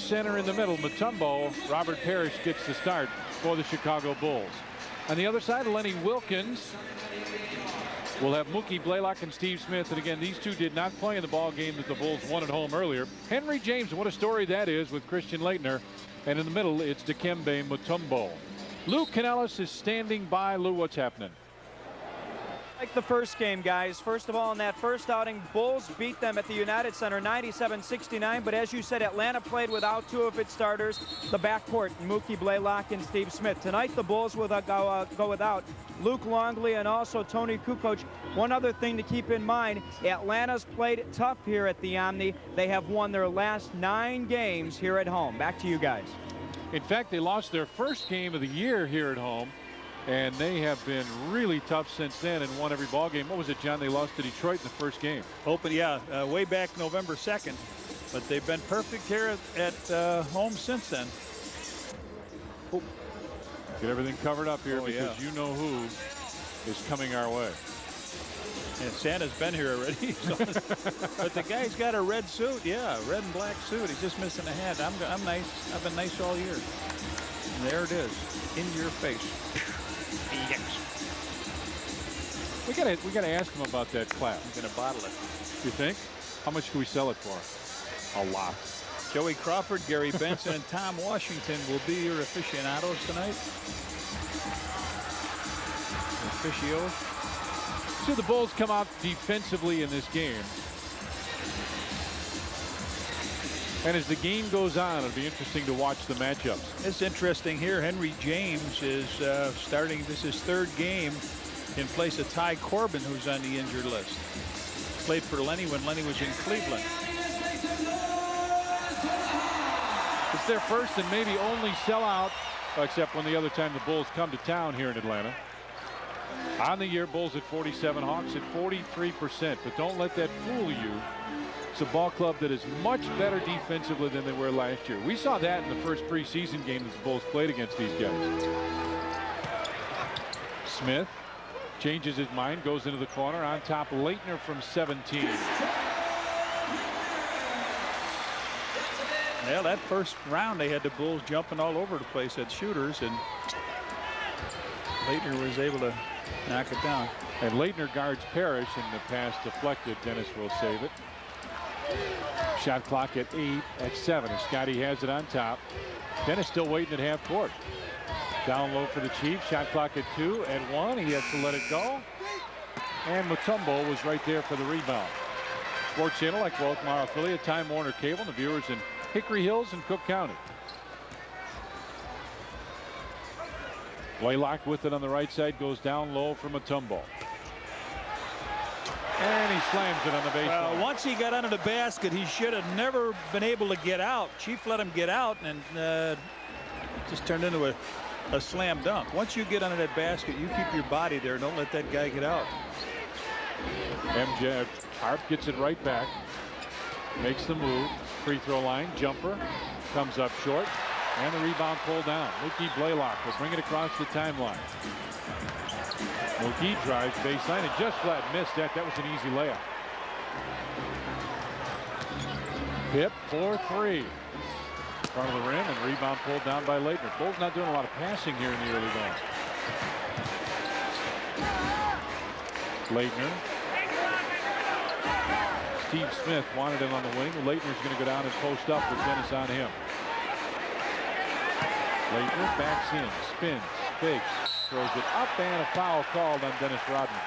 center in the middle, Mutombo. Robert Parrish gets the start for the Chicago Bulls. On the other side, Lenny Wilkins will have Mookie Blaylock and Steve Smith. And again, these two did not play in the ball game that the Bulls won at home earlier. Henry James, what a story that is with Christian Laettner. And in the middle, it's Dikembe Mutombo. Lou Canellis is standing by. Lou, what's happening? Like the first game, guys. First of all, in that first outing, Bulls beat them at the United Center 97-69. But as you said, Atlanta played without two of its starters, the backcourt, Mookie Blaylock and Steve Smith. Tonight, the Bulls will go without Luke Longley and also Tony Kukoc. One other thing to keep in mind, Atlanta's played tough here at the Omni. They have won their last 9 games here at home. Back to you guys. In fact, they lost their first game of the year here at home. And they have been really tough since then and won every ball game. What was it, John? They lost to Detroit in the first game. Way back November 2nd. But they've been perfect here at home since then. Oh. Get everything covered up here because you know who is coming our way. And Santa's been here already. But the guy's got a red suit. Yeah, red and black suit. He's just missing a hat. I'm nice. I've been nice all year. And there it is, in your face. We gotta ask him about that clap. I'm gonna bottle it. You think? How much can we sell it for? A lot. Joey Crawford, Gary Benson, and Tom Washington will be your aficionados tonight. Officios. See the Bulls come out defensively in this game. And as the game goes on, it'll be interesting to watch the matchups. It's interesting here. Henry James is starting. This is his 3rd game in place of Ty Corbin, who's on the injured list. Played for Lenny when Lenny was in Cleveland. It's their first and maybe only sellout, except when the other time the Bulls come to town here in Atlanta. On the year, Bulls at 47, Hawks at 43%. But don't let that fool you. It's a ball club that is much better defensively than they were last year. We saw that in the first preseason game that the Bulls played against these guys. Smith changes his mind, goes into the corner. On top, Laettner from 17. Well, that first round they had the Bulls jumping all over the place at shooters, and Laettner was able to knock it down. And Laettner guards Parrish, and the pass deflected. Dennis will save it. Shot clock at 8 at 7 as Scotty has it on top. Dennis still waiting at half court. Down low for the Chiefs. Shot clock at 2 at 1. He has to let it go. And Mutombo was right there for the rebound. Sports Channel, like Walmart affiliate, Time Warner Cable, the viewers in Hickory Hills and Cook County. Blaylock with it on the right side, goes down low for Mutombo. And he slams it on the baseline. Well, once he got under the basket, he should have never been able to get out. Chief let him get out, and it just turned into a slam dunk. Once you get under that basket, you keep your body there. Don't let that guy get out. MJ Harp gets it right back. Makes the move. Free throw line. Jumper. Comes up short. And the rebound pulled down. Mookie Blaylock will bring it across the timeline. Mookie drives baseline and just flat missed that. That was an easy layup. Hip for 3. Front of the rim and rebound pulled down by Laettner. Bulls not doing a lot of passing here in the early going. Laettner. Steve Smith wanted him on the wing. Laettner's going to go down and post up with Dennis on him. Laettner backs in, spins, fakes, throws it up, and a foul called on Dennis Rodman.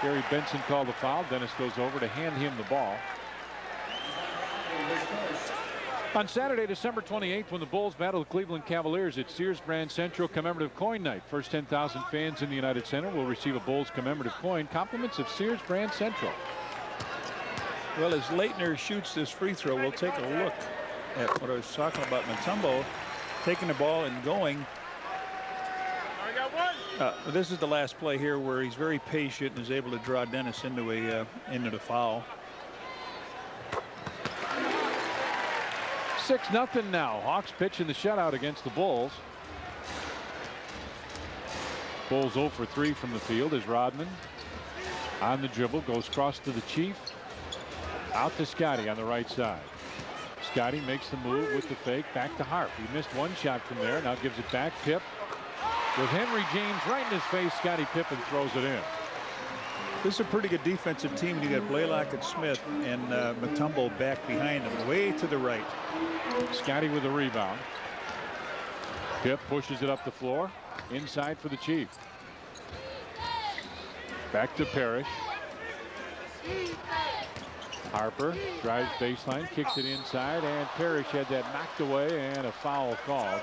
Gary Benson called the foul. Dennis goes over to hand him the ball. On Saturday, December 28th, when the Bulls battle the Cleveland Cavaliers at Sears Grand Central Commemorative Coin Night. First 10,000 fans in the United Center will receive a Bulls commemorative coin. Compliments of Sears Grand Central. Well, as Laettner shoots this free throw, we'll take a look at what I was talking about. Mutombo taking the ball and going. I got one. This is the last play here where he's very patient and is able to draw Dennis into the foul. 6-0 now. Hawks pitching the shutout against the Bulls. Bulls 0 for 3 from the field as Rodman on the dribble goes cross to the Chief. Out to Scotty on the right side. Scotty makes the move with the fake back to Harp. He missed one shot from there. Now gives it back. Pip with Henry James right in his face. Scottie Pippen throws it in. This is a pretty good defensive team. You got Blaylock and Smith and Mutombo back behind them, way to the right. Scotty with the rebound. Pip pushes it up the floor. Inside for the Chief. Back to Parrish. Harper drives baseline, kicks it inside, and Parrish had that knocked away, and a foul called.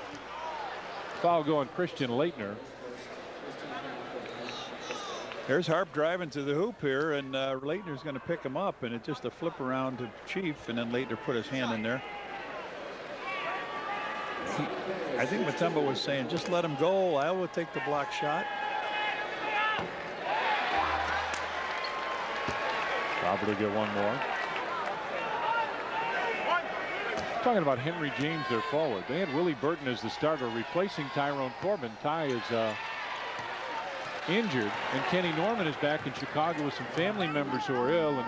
Foul going Christian Laettner. There's Harp driving to the hoop here, and Laettner's going to pick him up, and it's just a flip around to Chief, and then Laettner put his hand in there. I think Mutombo was saying, just let him go. I will take the block shot. Robert will get one more. Talking about Henry James, their forward. They had Willie Burton as the starter, replacing Tyrone Corbin. Ty is injured, and Kenny Norman is back in Chicago with some family members who are ill, and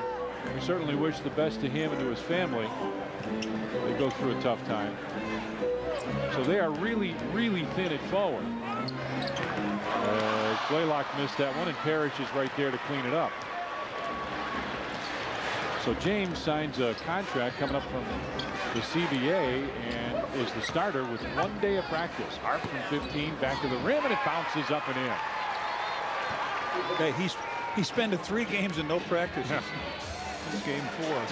we certainly wish the best to him and to his family. They go through a tough time. So they are really, really thin at forward. Blaylock missed that one, and Parrish is right there to clean it up. So James signs a contract coming up from the CBA and is the starter with 1 day of practice. Harp from 15 back to the rim, and it bounces up and in. Okay, he's spent 3 games and no practice. This is game 4.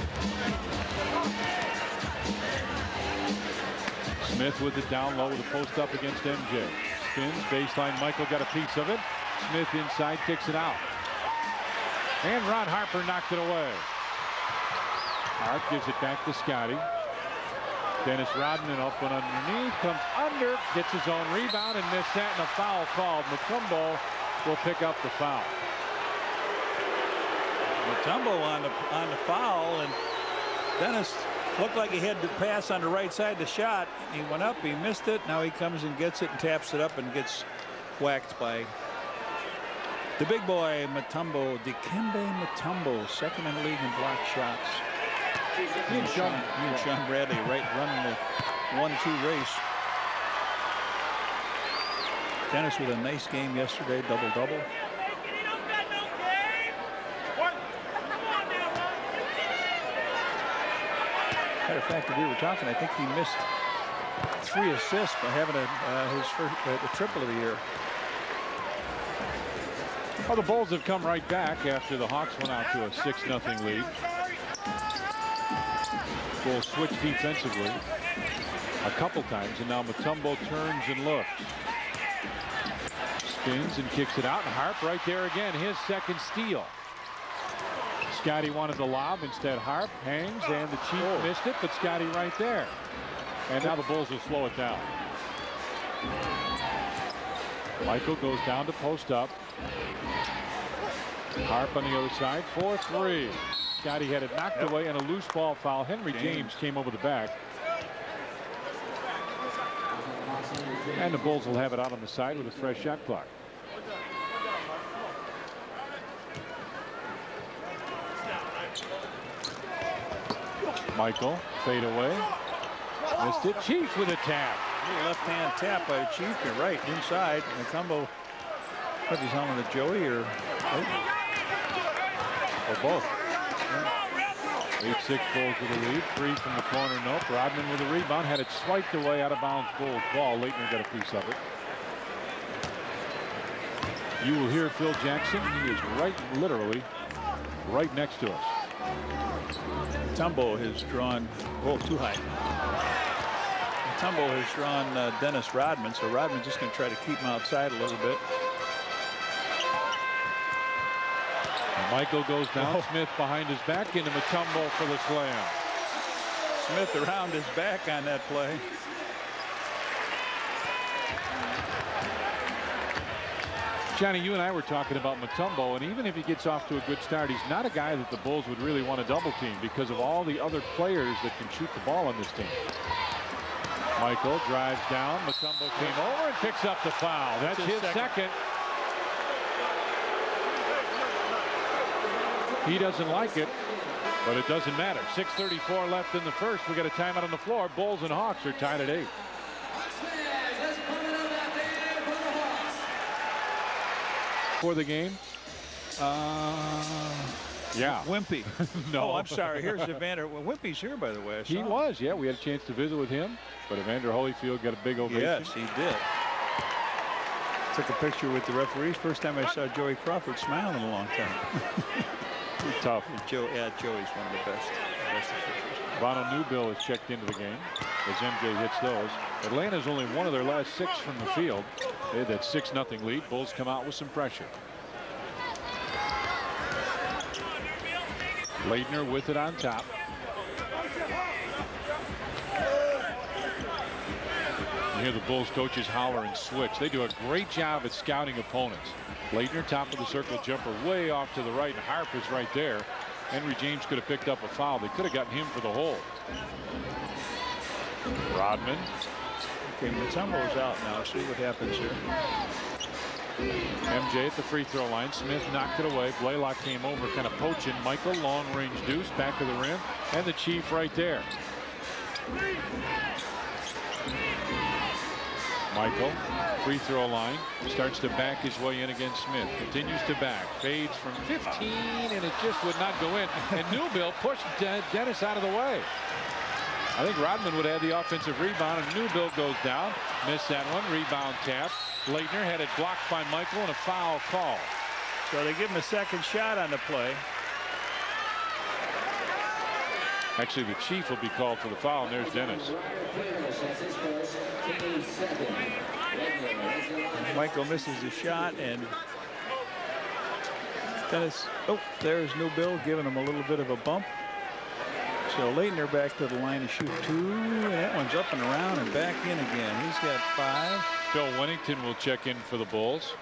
Smith with it down low with a post up against MJ. Spins baseline. Michael got a piece of it. Smith inside, kicks it out, and Ron Harper knocked it away. Harp gives it back to Scotty. Dennis Rodman up and underneath, comes under, gets his own rebound and missed that, and a foul called. Mutombo will pick up the foul. Mutombo on the foul, and Dennis looked like he had to pass on the right side. The shot, he went up, he missed it. Now he comes and gets it and taps it up and gets whacked by the big boy Mutombo. Dikembe Mutombo, second in the league in block shots. He and Sean Bradley running the 1-2 race. Dennis with a nice game yesterday, double-double. Matter of fact, if we were talking, I think he missed 3 assists by having his first triple of the year. Well, the Bulls have come right back after the Hawks went out to a 6-0 lead. Bulls switch defensively a couple times, and now Mutombo turns and looks. Spins and kicks it out, and Harp right there again, his second steal. Scotty wanted the lob, instead Harp hangs, and the Chief missed it, but Scotty right there. And now the Bulls will slow it down. Michael goes down to post up. Harp on the other side, 4-3. Scotty had it knocked away, and a loose ball foul. Henry James came over the back. And the Bulls will have it out on the side with a fresh shot clock. Michael, fade away. Missed it. Chief with a tap. Left-hand tap by the Chief. You're right, inside. Mutombo put his helmet to Joey or both. 8-6 Bulls with the lead. 3 from the corner. Nope. Rodman with a rebound. Had it swiped away out of bounds. Bulls ball. Laettner got a piece of it. You will hear Phil Jackson. He is literally right next to us. Mutombo has drawn too high. Mutombo has drawn Dennis Rodman, so Rodman's just going to try to keep him outside a little bit. Michael goes down. Smith behind his back into Mutombo for the slam. Smith around his back on that play. Johnny, you and I were talking about Mutombo, and even if he gets off to a good start, he's not a guy that the Bulls would really want to double team because of all the other players that can shoot the ball on this team. Michael drives down. Mutombo came over and picks up the foul. That's his second. He doesn't like it. But it doesn't matter. 6:34 left in the first. We got a timeout on the floor. Bulls and Hawks are tied at 8. For the game? Yeah. Wimpy. No. Oh, I'm sorry. Here's Evander. Well, Wimpy's here, by the way. I saw He him. was. Yeah, we had a chance to visit with him. But Evander Holyfield got a big ovation. Yes, he did. Took a picture with the referees. First time I saw Joey Crawford smile in a long time. Tough. Joey's one of the best officials. Bono Newbill is checked into the game as MJ hits those. Atlanta's only one of their last 6 from the field. They had that 6-0 lead. Bulls come out with some pressure. Laettner with it on top. You hear the Bulls coaches holler and switch. They do a great job at scouting opponents. Laettner, top of the circle jumper, way off to the right, and Harp is right there. Henry James could have picked up a foul. They could have gotten him for the hole. Rodman. Okay, Mutombo's out now. See what happens here. MJ at the free throw line. Smith knocked it away. Blaylock came over, kind of poaching Michael. Long range deuce, back of the rim, and the Chief right there. Michael, free throw line, starts to back his way in against Smith. Continues to back, fades from 15, and it just would not go in. And Newbill pushed Dennis out of the way. I think Rodman would have the offensive rebound, and Newbill goes down. Missed that one. Rebound tap. Laettner had it blocked by Michael, and a foul call. So they give him a second shot on the play. Actually, the Chief will be called for the foul, and there's Dennis. Michael misses the shot, and Dennis, oh, there's Newbill giving him a little bit of a bump. So Laettner back to the line to shoot 2, and that one's up and around and back in again. He's got 5. Bill Winnington will check in for the Bulls.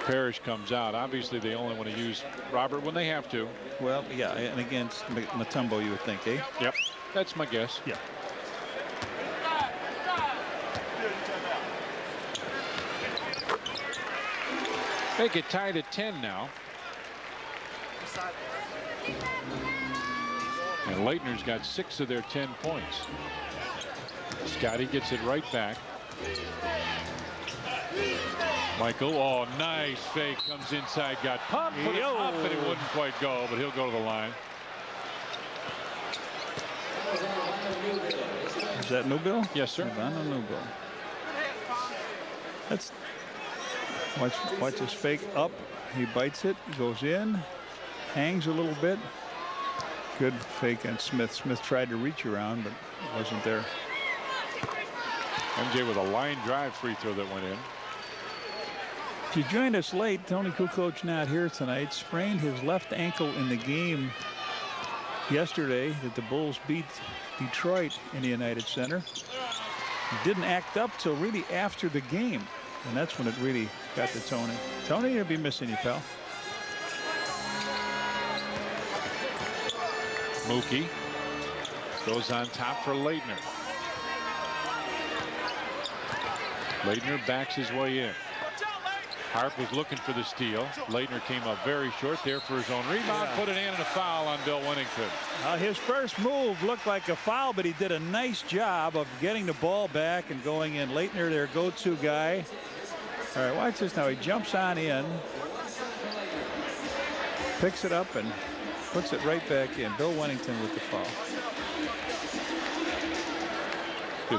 Parrish comes out. Obviously, they only want to use Robert when they have to. Well, yeah, and against Mutombo, you would think, eh? Yep, that's my guess. Yeah. Make it tied at 10 now. And Laettner's got 6 of their 10 points. Scotty gets it right back. Michael, oh, nice fake, comes inside, got pumped, put it up, and it wouldn't quite go, but he'll go to the line. Is that Newbill? Yes, sir. Ivano Newbill. That's watch his fake up. He bites it, goes in, hangs a little bit. Good fake on Smith. Smith tried to reach around, but wasn't there. MJ with a line drive free throw that went in. If you joined us late, Tony Kukoc not here tonight. Sprained his left ankle in the game yesterday that the Bulls beat Detroit in the United Center. He didn't act up till really after the game, and that's when it really got to Tony. Tony, he'll be missing you, pal. Mookie goes on top for Laettner. Laettner backs his way in. Harp was looking for the steal. Laettner came up very short there for his own rebound. Put it in, and a foul on Bill Winnington. His first move looked like a foul, but he did a nice job of getting the ball back and going in. Laettner, their go-to guy. All right, watch this now. He jumps on in, picks it up, and puts it right back in. Bill Winnington with the foul.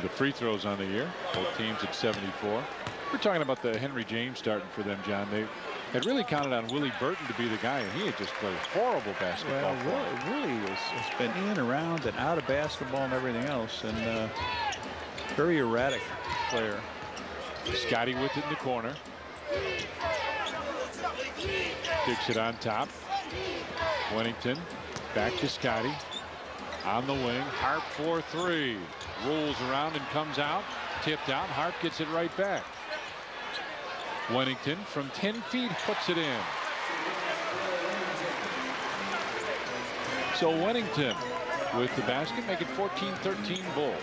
The free throws on the year. Both teams at 74. We're talking about the Henry James starting for them, John. They had really counted on Willie Burton to be the guy, and he had just played horrible basketball. Well, Willie has been in, around, and out of basketball and everything else, and very erratic player. Scotty with it in the corner. Kicks it on top. Winnington back to Scotty. On the wing. Harp 4-3. Rolls around and comes out. Tipped out. Harp gets it right back. Winnington from 10 feet puts it in. So Winnington with the basket, make it 14-13 Bulls.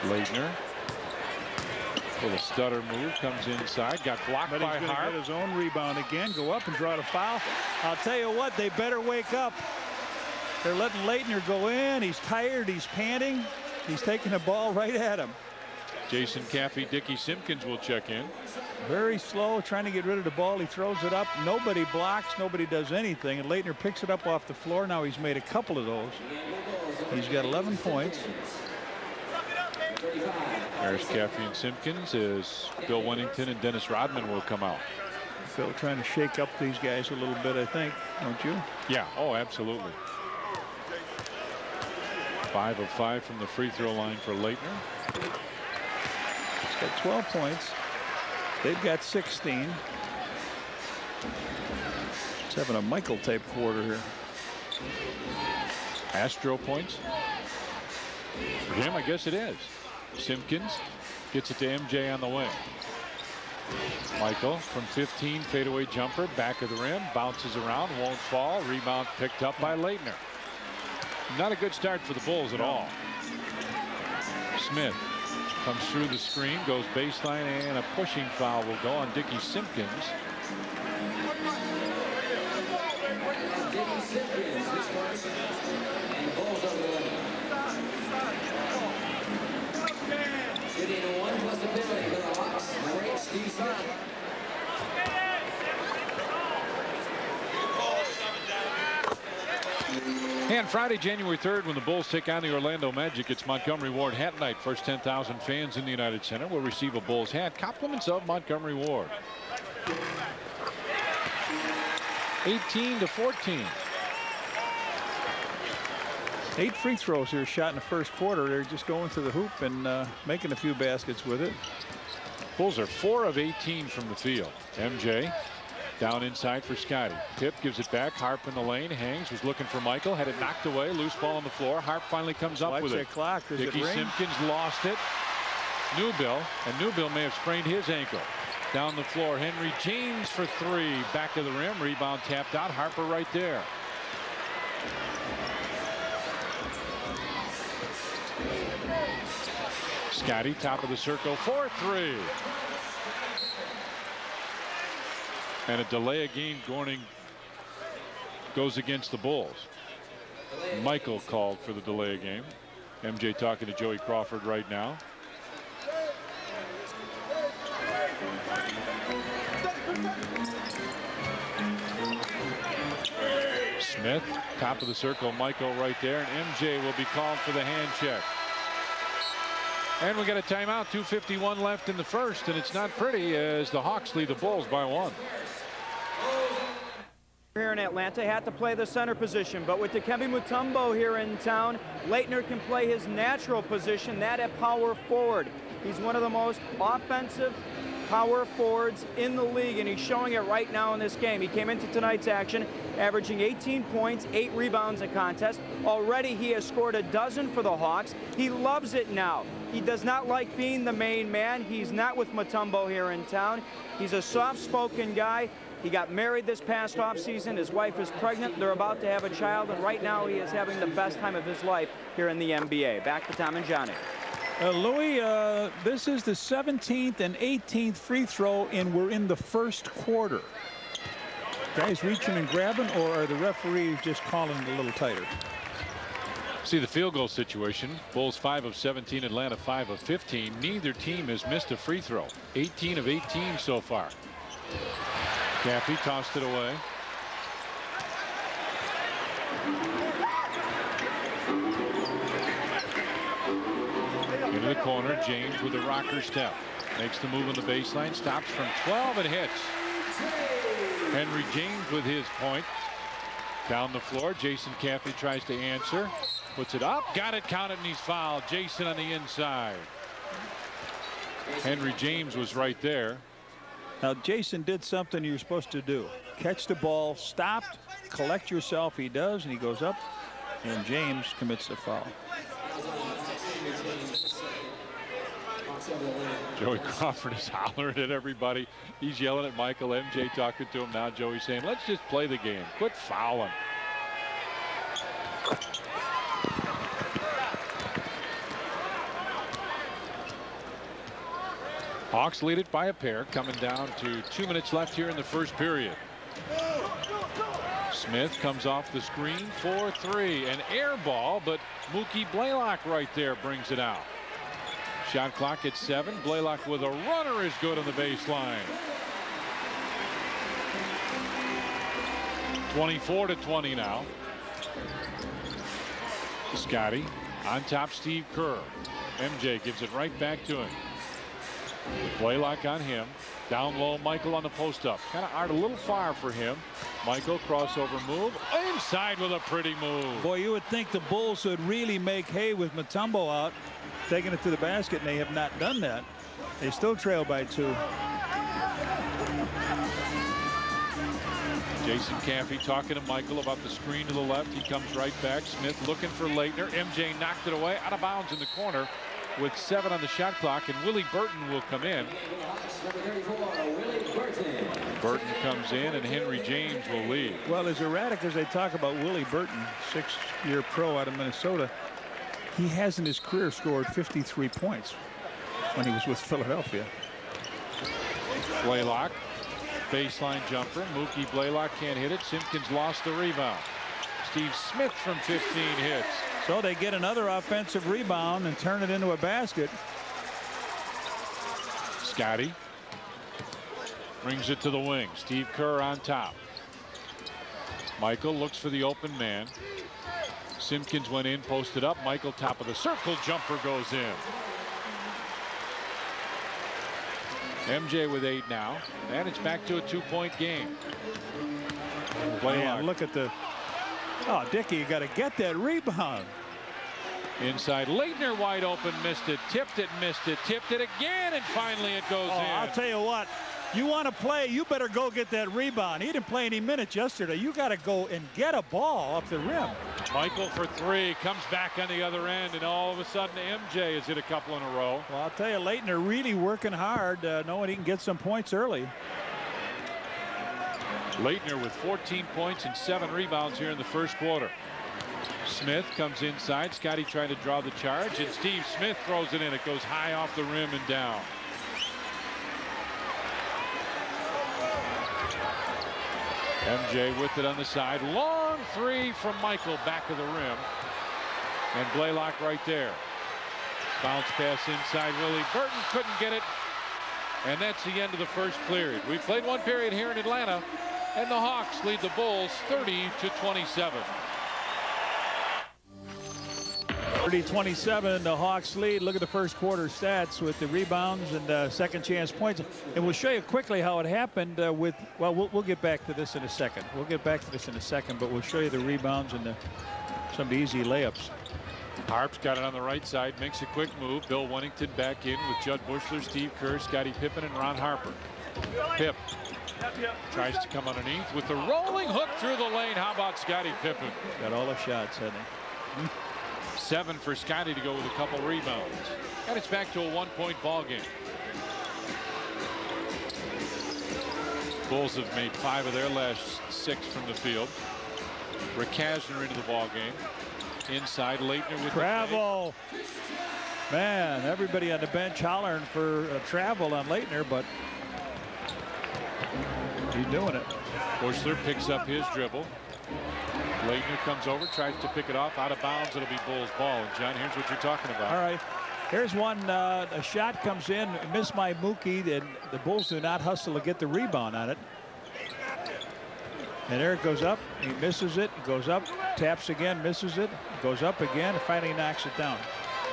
Laettner Little stutter move, comes inside, got blocked But by he's going to Harp. get his own rebound again, go up and draw the foul. I'll tell you what, they better wake up. They're letting Laettner go in. He's tired, he's panting. He's taking the ball right at him. Jason Caffey, Dickie Simpkins will check in. Very slow, trying to get rid of the ball. He throws it up. Nobody blocks, nobody does anything. And Laettner picks it up off the floor. Now he's made a couple of those. He's got 11 points. There's Caffey and Simpkins as Bill Winnington and Dennis Rodman will come out. Phil trying to shake up these guys a little bit, I think, don't you? Yeah, oh, absolutely. 5 of 5 from the free throw line for Laettner. He's got 12 points. They've got 16. He's having a Michael type quarter here. Astro points. For him, I guess it is. Simpkins gets it to MJ on the wing. Michael from 15, fadeaway jumper, back of the rim, bounces around, won't fall. Rebound picked up by Laettner. Not a good start for the Bulls at all. Smith comes through the screen, goes baseline, and a pushing foul will go on Dickie Simpkins. And Friday, January 3rd, when the Bulls take on the Orlando Magic, it's Montgomery Ward Hat Night. First 10,000 fans in the United Center will receive a Bulls hat. Compliments of Montgomery Ward. 18-14. 8 free throws here shot in the first quarter. They're just going to the hoop and making a few baskets with it. Bulls are 4 of 18 from the field. MJ down inside for Scotty. Pip gives it back. Harp in the lane. Hangs was looking for Michael. Had it knocked away. Loose ball on the floor. Harp finally comes up with it. Clock. Does Dickie it ring? Simpkins lost it. Newbill. And Newbill may have sprained his ankle. Down the floor. Henry James for 3. Back of the rim. Rebound tapped out. Harper right there. Scotty, top of the circle, 4-3. And a delay of game goes against the Bulls. Michael called for the delay of game. MJ talking to Joey Crawford right now. Smith, top of the circle, Michael right there, and MJ will be called for the hand check. And we got a timeout, 2:51 left in the first, and it's not pretty as the Hawks lead the Bulls by 1. Here in Atlanta, had to play the center position, but with Dikembe Mutombo here in town, Laettner can play his natural position, that at power forward. He's one of the most offensive power forwards in the league, and he's showing it right now in this game. He came into tonight's action averaging 18 points, 8 rebounds a contest. Already he has scored a dozen for the Hawks. He loves it now. He does not like being the main man. He's not with Mutombo here in town. He's a soft-spoken guy. He got married this past offseason. His wife is pregnant. They're about to have a child, and right now he is having the best time of his life here in the NBA. Back to Tom and Johnny. Louis, this is the 17th and 18th free throw, and we're in the first quarter. Guys reaching and grabbing, or are the referees just calling it a little tighter? See the field goal situation. Bulls 5 of 17, Atlanta 5 of 15. Neither team has missed a free throw. 18 of 18 so far. Caffey tossed it away. Into the corner, James with a rocker step. Makes the move on the baseline, stops from 12 and hits. Henry James with his point. Down the floor, Jason Caffey tries to answer. Puts it up, got it, counted, and he's fouled. Jason on the inside. Henry James was right there. Now, Jason did something you're supposed to do. Catch the ball, stopped, collect yourself. He does, and he goes up, and James commits the foul. Joey Crawford is hollering at everybody. He's yelling at Michael. MJ talking to him now. Joey's saying, let's just play the game. Quit fouling. Hawks lead it by a pair, coming down to 2 minutes left here in the first period. Smith comes off the screen for three. An air ball, but Mookie Blaylock right there brings it out. Shot clock at 7. Blaylock with a runner is good on the baseline. 24-20 now. Scotty on top. Steve Kerr. MJ gives it right back to him. Blaylock on him. Down low, Michael on the post up. Kind of art a little far for him. Michael crossover move. Inside with a pretty move. Boy, you would think the Bulls would really make hay with Mutombo out, taking it to the basket, and they have not done that. They still trail by 2. Jason Caffey talking to Michael about the screen to the left. He comes right back. Smith looking for Laettner. MJ knocked it away out of bounds in the corner with 7 on the shot clock, and Willie Burton will come in. Burton comes in, and Henry James will lead. Well, as erratic as they talk about Willie Burton, 6-year pro out of Minnesota, he has in his career scored 53 points when he was with Philadelphia. Blaylock, baseline jumper. Mookie Blaylock can't hit it. Simpkins lost the rebound. Steve Smith from 15 hits. So they get another offensive rebound and turn it into a basket. Scotty brings it to the wing. Steve Kerr on top. Michael looks for the open man. Simpkins went in, posted up. Michael top of the circle. Jumper goes in. MJ with 8 now. And it's back to a 2-point game. Man, look at the... Oh, Dickey, you got to get that rebound. Inside, Laettner wide open, missed it, tipped it, missed it, tipped it again, and finally it goes in. I'll tell you what, you want to play, you better go get that rebound. He didn't play any minutes yesterday. You got to go and get a ball up the rim. Michael for 3, comes back on the other end, and all of a sudden MJ has hit a couple in a row. Well, I'll tell you, Laettner really working hard, knowing he can get some points early. Laettner with 14 points and 7 rebounds here in the first quarter. Smith comes inside. Scotty trying to draw the charge, and Steve Smith throws it in. It goes high off the rim and down. MJ with it on the side. Long 3 from Michael, back of the rim. And Blaylock right there. Bounce pass inside. Willie Burton couldn't get it. And that's the end of the first period. We played 1 period here in Atlanta, and the Hawks lead the Bulls 30-27. 30-27, the Hawks lead. Look at the first quarter stats with the rebounds and second chance points. And we'll show you quickly how it happened with, well, we'll get back to this in a second. We'll get back to this in a second, but we'll show you the rebounds and some of the easy layups. Harp's got it on the right side, makes a quick move. Bill Wennington back in with Judd Bushler, Steve Kerr, Scottie Pippen, and Ron Harper. Pip tries to come underneath with the rolling hook through the lane. How about Scottie Pippen? Got all the shots, hasn't he? 7 for Scotty to go with a couple rebounds. And it's back to a 1-point ball game. Bulls have made 5 of their last 6 from the field. Rick Kasner into the ball game. Inside, Laettner with travel. Man, everybody on the bench hollering for travel on Laettner, but he's doing it. Bushler picks up his dribble. Laettner comes over, tries to pick it off, out of bounds. It'll be Bulls ball. And John, here's what you're talking about. All right, here's one. A shot comes in, missed by Mookie, and the Bulls do not hustle to get the rebound on it. And there it goes up. He misses it. Goes up, taps again, misses it, goes up again, and finally knocks it down.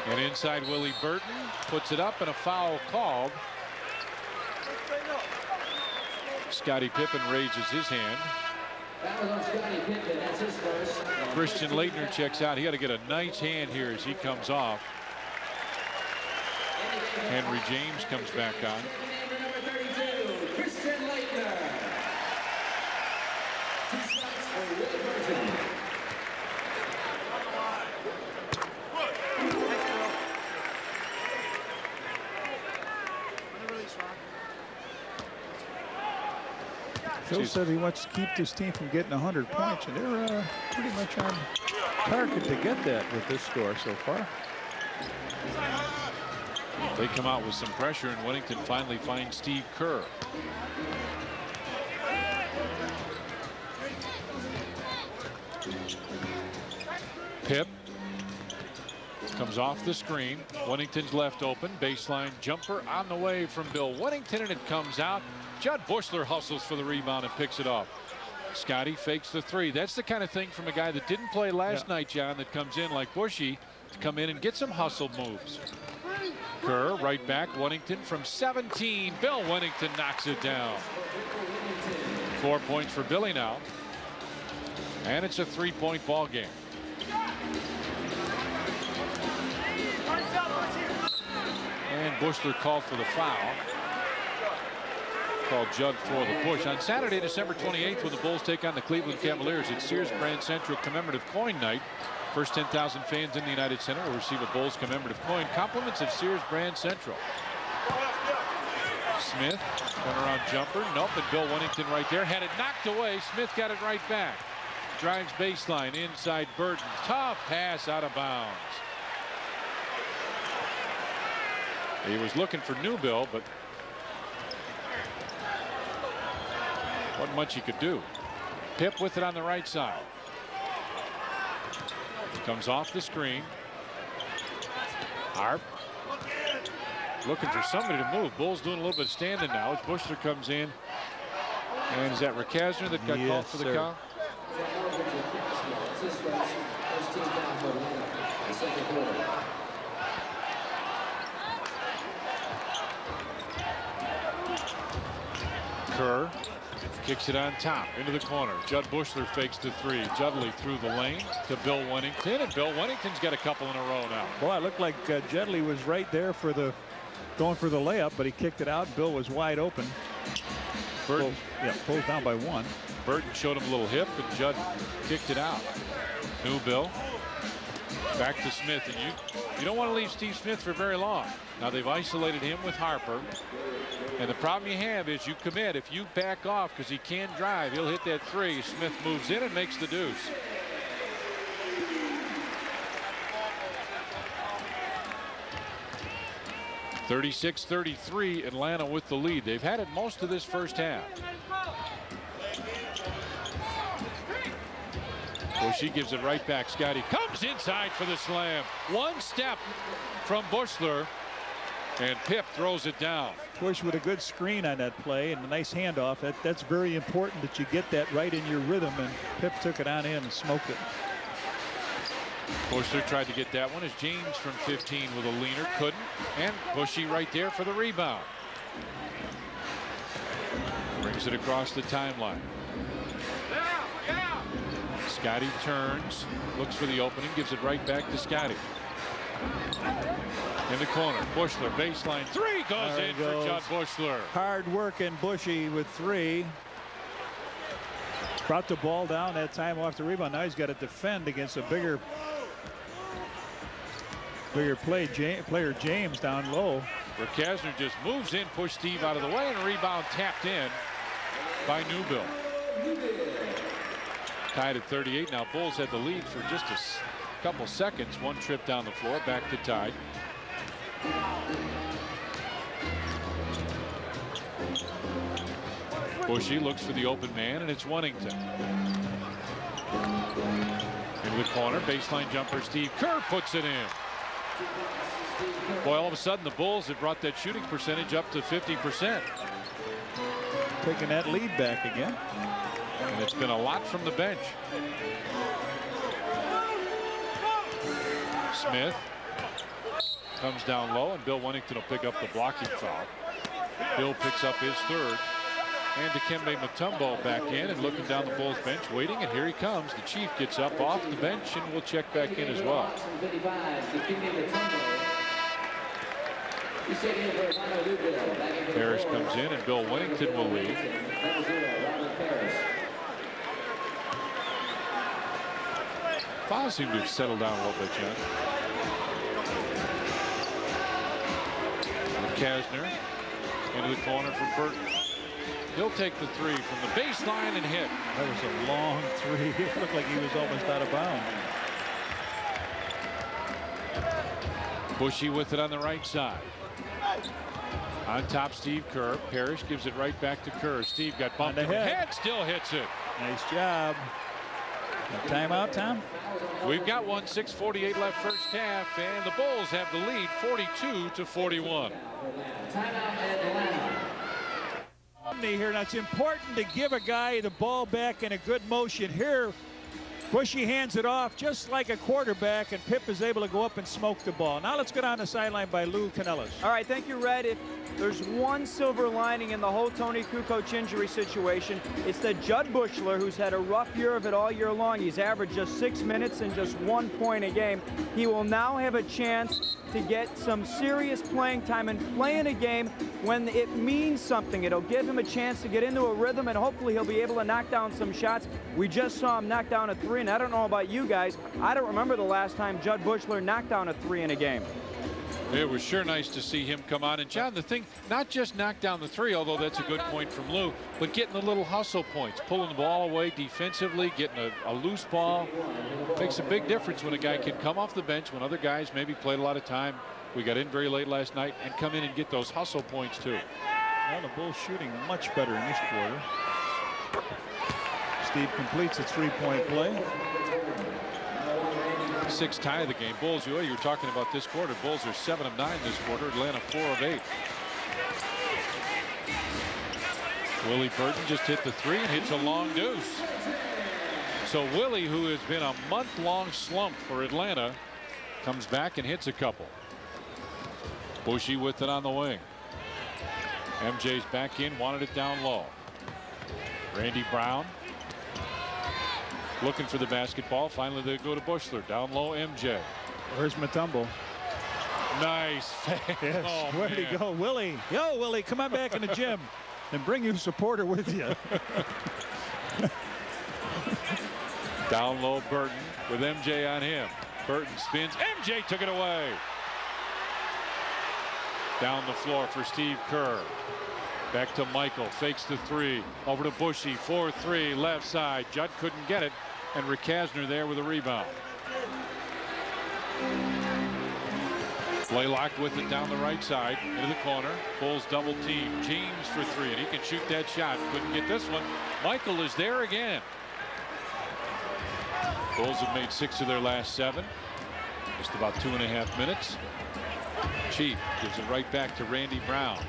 And inside, Willie Burton puts it up, and a foul called. Scottie Pippen raises his hand. Christian Laettner checks out. He got to get a nice hand here as he comes off. Henry James comes back on. Phil said he wants to keep this team from getting 100 points, and they're pretty much on target to get that with this score so far. They come out with some pressure, and Wennington finally finds Steve Kerr. Pip comes off the screen. Wennington's left open. Baseline jumper on the way from Bill Wennington, and it comes out. Judd Bushler hustles for the rebound and picks it off. Scotty fakes the three. That's the kind of thing from a guy that didn't play last night, John, that comes in like Bushy to come in and get some hustle moves. Kerr right back. Wennington from 17. Bill Wennington knocks it down. 4 points for Billy now. And it's a 3-point ball game. And Bushler called for the foul. Called Judd for the push. On Saturday, December 28th, when the Bulls take on the Cleveland Cavaliers, it's Sears Brand Central commemorative coin night. First 10,000 fans in the United Center will receive a Bulls commemorative coin. Compliments of Sears Brand Central. Smith, turnaround jumper. Nope, and Bill Wennington right there. Had it knocked away. Smith got it right back. Drives baseline inside Burton. Tough pass out of bounds. He was looking for Newbill, but wasn't much he could do. Pip with it on the right side. Comes off the screen. Harp looking for somebody to move. Bulls doing a little bit of standing now as Bushler comes in. And is that Rakazner that got called for the foul? Kerr kicks it on top into the corner. Judd Bushler fakes the three. Judley through the lane to Bill Wennington, and Bill Wennington's got a couple in a row now. Boy, it looked like Judley was right there for the going for the layup, but he kicked it out. Bill was wide open. Burton, pulls down by one. Burton showed him a little hip, and Judd kicked it out. New Bill back to Smith, and you don't want to leave Steve Smith for very long. Now they've isolated him with Harper, and the problem you have is you commit. If you back off because he can drive, he'll hit that three. Smith moves in and makes the deuce. (36-33) Atlanta with the lead. They've had it most of this first half. Well, she gives it right back. Scotty comes inside for the slam. One step from Bushler, and Pip throws it down. Bush with a good screen on that play and a nice handoff. That's very important that you get that right in your rhythm, and Pip took it on in and smoked it. Bushler tried to get that one as James from 15 with a leaner, couldn't, and Bushy right there for the rebound. Brings it across the timeline. Scotty turns, looks for the opening, gives it right back to Scotty. In the corner, Bushler, baseline three, goes in for Judd Bushler. Hard working Bushy with three. Brought the ball down that time off the rebound. Now he's got to defend against a bigger player James down low. Rakazner just moves in, pushed Steve out of the way, and a rebound tapped in by Newbill. Tied at 38. Now Bulls had the lead for just a couple seconds. One trip down the floor, back to tied. Bushy looks for the open man, and it's Wennington. Into the corner, baseline jumper, Steve Kerr puts it in. Boy, all of a sudden the Bulls have brought that shooting percentage up to 50%. Taking that lead back again. And it's been a lot from the bench. Smith comes down low, and Bill Wennington will pick up the blocking foul. Bill picks up his third. And Dikembe Mutombo back in and looking down the Bulls bench, waiting, and here he comes. The Chief gets up off the bench and will check back in as well. Harris comes in, and Bill Wennington will leave. Fouls seem to have settled down a little bit, John. Kasner into the corner for Burton. He'll take the three from the baseline and hit. That was a long three. It looked like he was almost out of bounds. Bushy with it on the right side. On top, Steve Kerr. Parrish gives it right back to Kerr. Steve got bumped in the head, still hits it. Nice job. Timeout, Tom? We've got one. 6:48 left first half, and the Bulls have the lead 42-41. Omni here. Now it's important to give a guy the ball back in a good motion. Here, Bushy hands it off just like a quarterback, and Pip is able to go up and smoke the ball. Now let's go down the sideline by Lou Canellis. All right, thank you, Red. If there's one silver lining in the whole Tony Kukoc injury situation, it's that Judd Buechler, who's had a rough year of it all year long, he's averaged just 6 minutes and just 1 point a game. He will now have a chance to get some serious playing time and play in a game when it means something. It'll give him a chance to get into a rhythm, and hopefully he'll be able to knock down some shots. We just saw him knock down a 3, and I don't know about you guys, I don't remember the last time Judd Buechler knocked down a 3 in a game. It was sure nice to see him come on. And John, the thing, not just knock down the 3, although that's a good point from Lou, but getting the little hustle points, pulling the ball away defensively, getting a loose ball. Makes a big difference when a guy can come off the bench when other guys maybe played a lot of time. We got in very late last night, and come in and get those hustle points too. Well, the Bulls shooting much better in this quarter. Steve completes a 3-point play. 6 tie of the game. Bulls, you were talking about this quarter. Bulls are 7 of 9 this quarter. Atlanta 4 of 8. Willie Burton just hit the 3 and hits a long deuce. So Willie, who has been a month-long slump for Atlanta, comes back and hits a couple. Bushy with it on the wing. MJ's back in, wanted it down low. Randy Brown looking for the basketball. Finally they go to Buechler. Down low, MJ. Where's Mutombo? Nice. Yes. Oh, where'd he go? Willie. Yo, Willie, come on back in the gym and bring your supporter with you. Down low, Burton with MJ on him. Burton spins. MJ took it away. Down the floor for Steve Kerr. Back to Michael. Fakes the 3. Over to Bushy. 4-3 left side. Judd couldn't get it. And Ricasner there with a rebound. Blaylock with it down the right side. Into the corner. Bulls double team. James for 3. And he can shoot that shot. Couldn't get this one. Michael is there again. Bulls have made 6 of their last 7. Just about 2.5 minutes. Chief gives it right back to Randy Brown.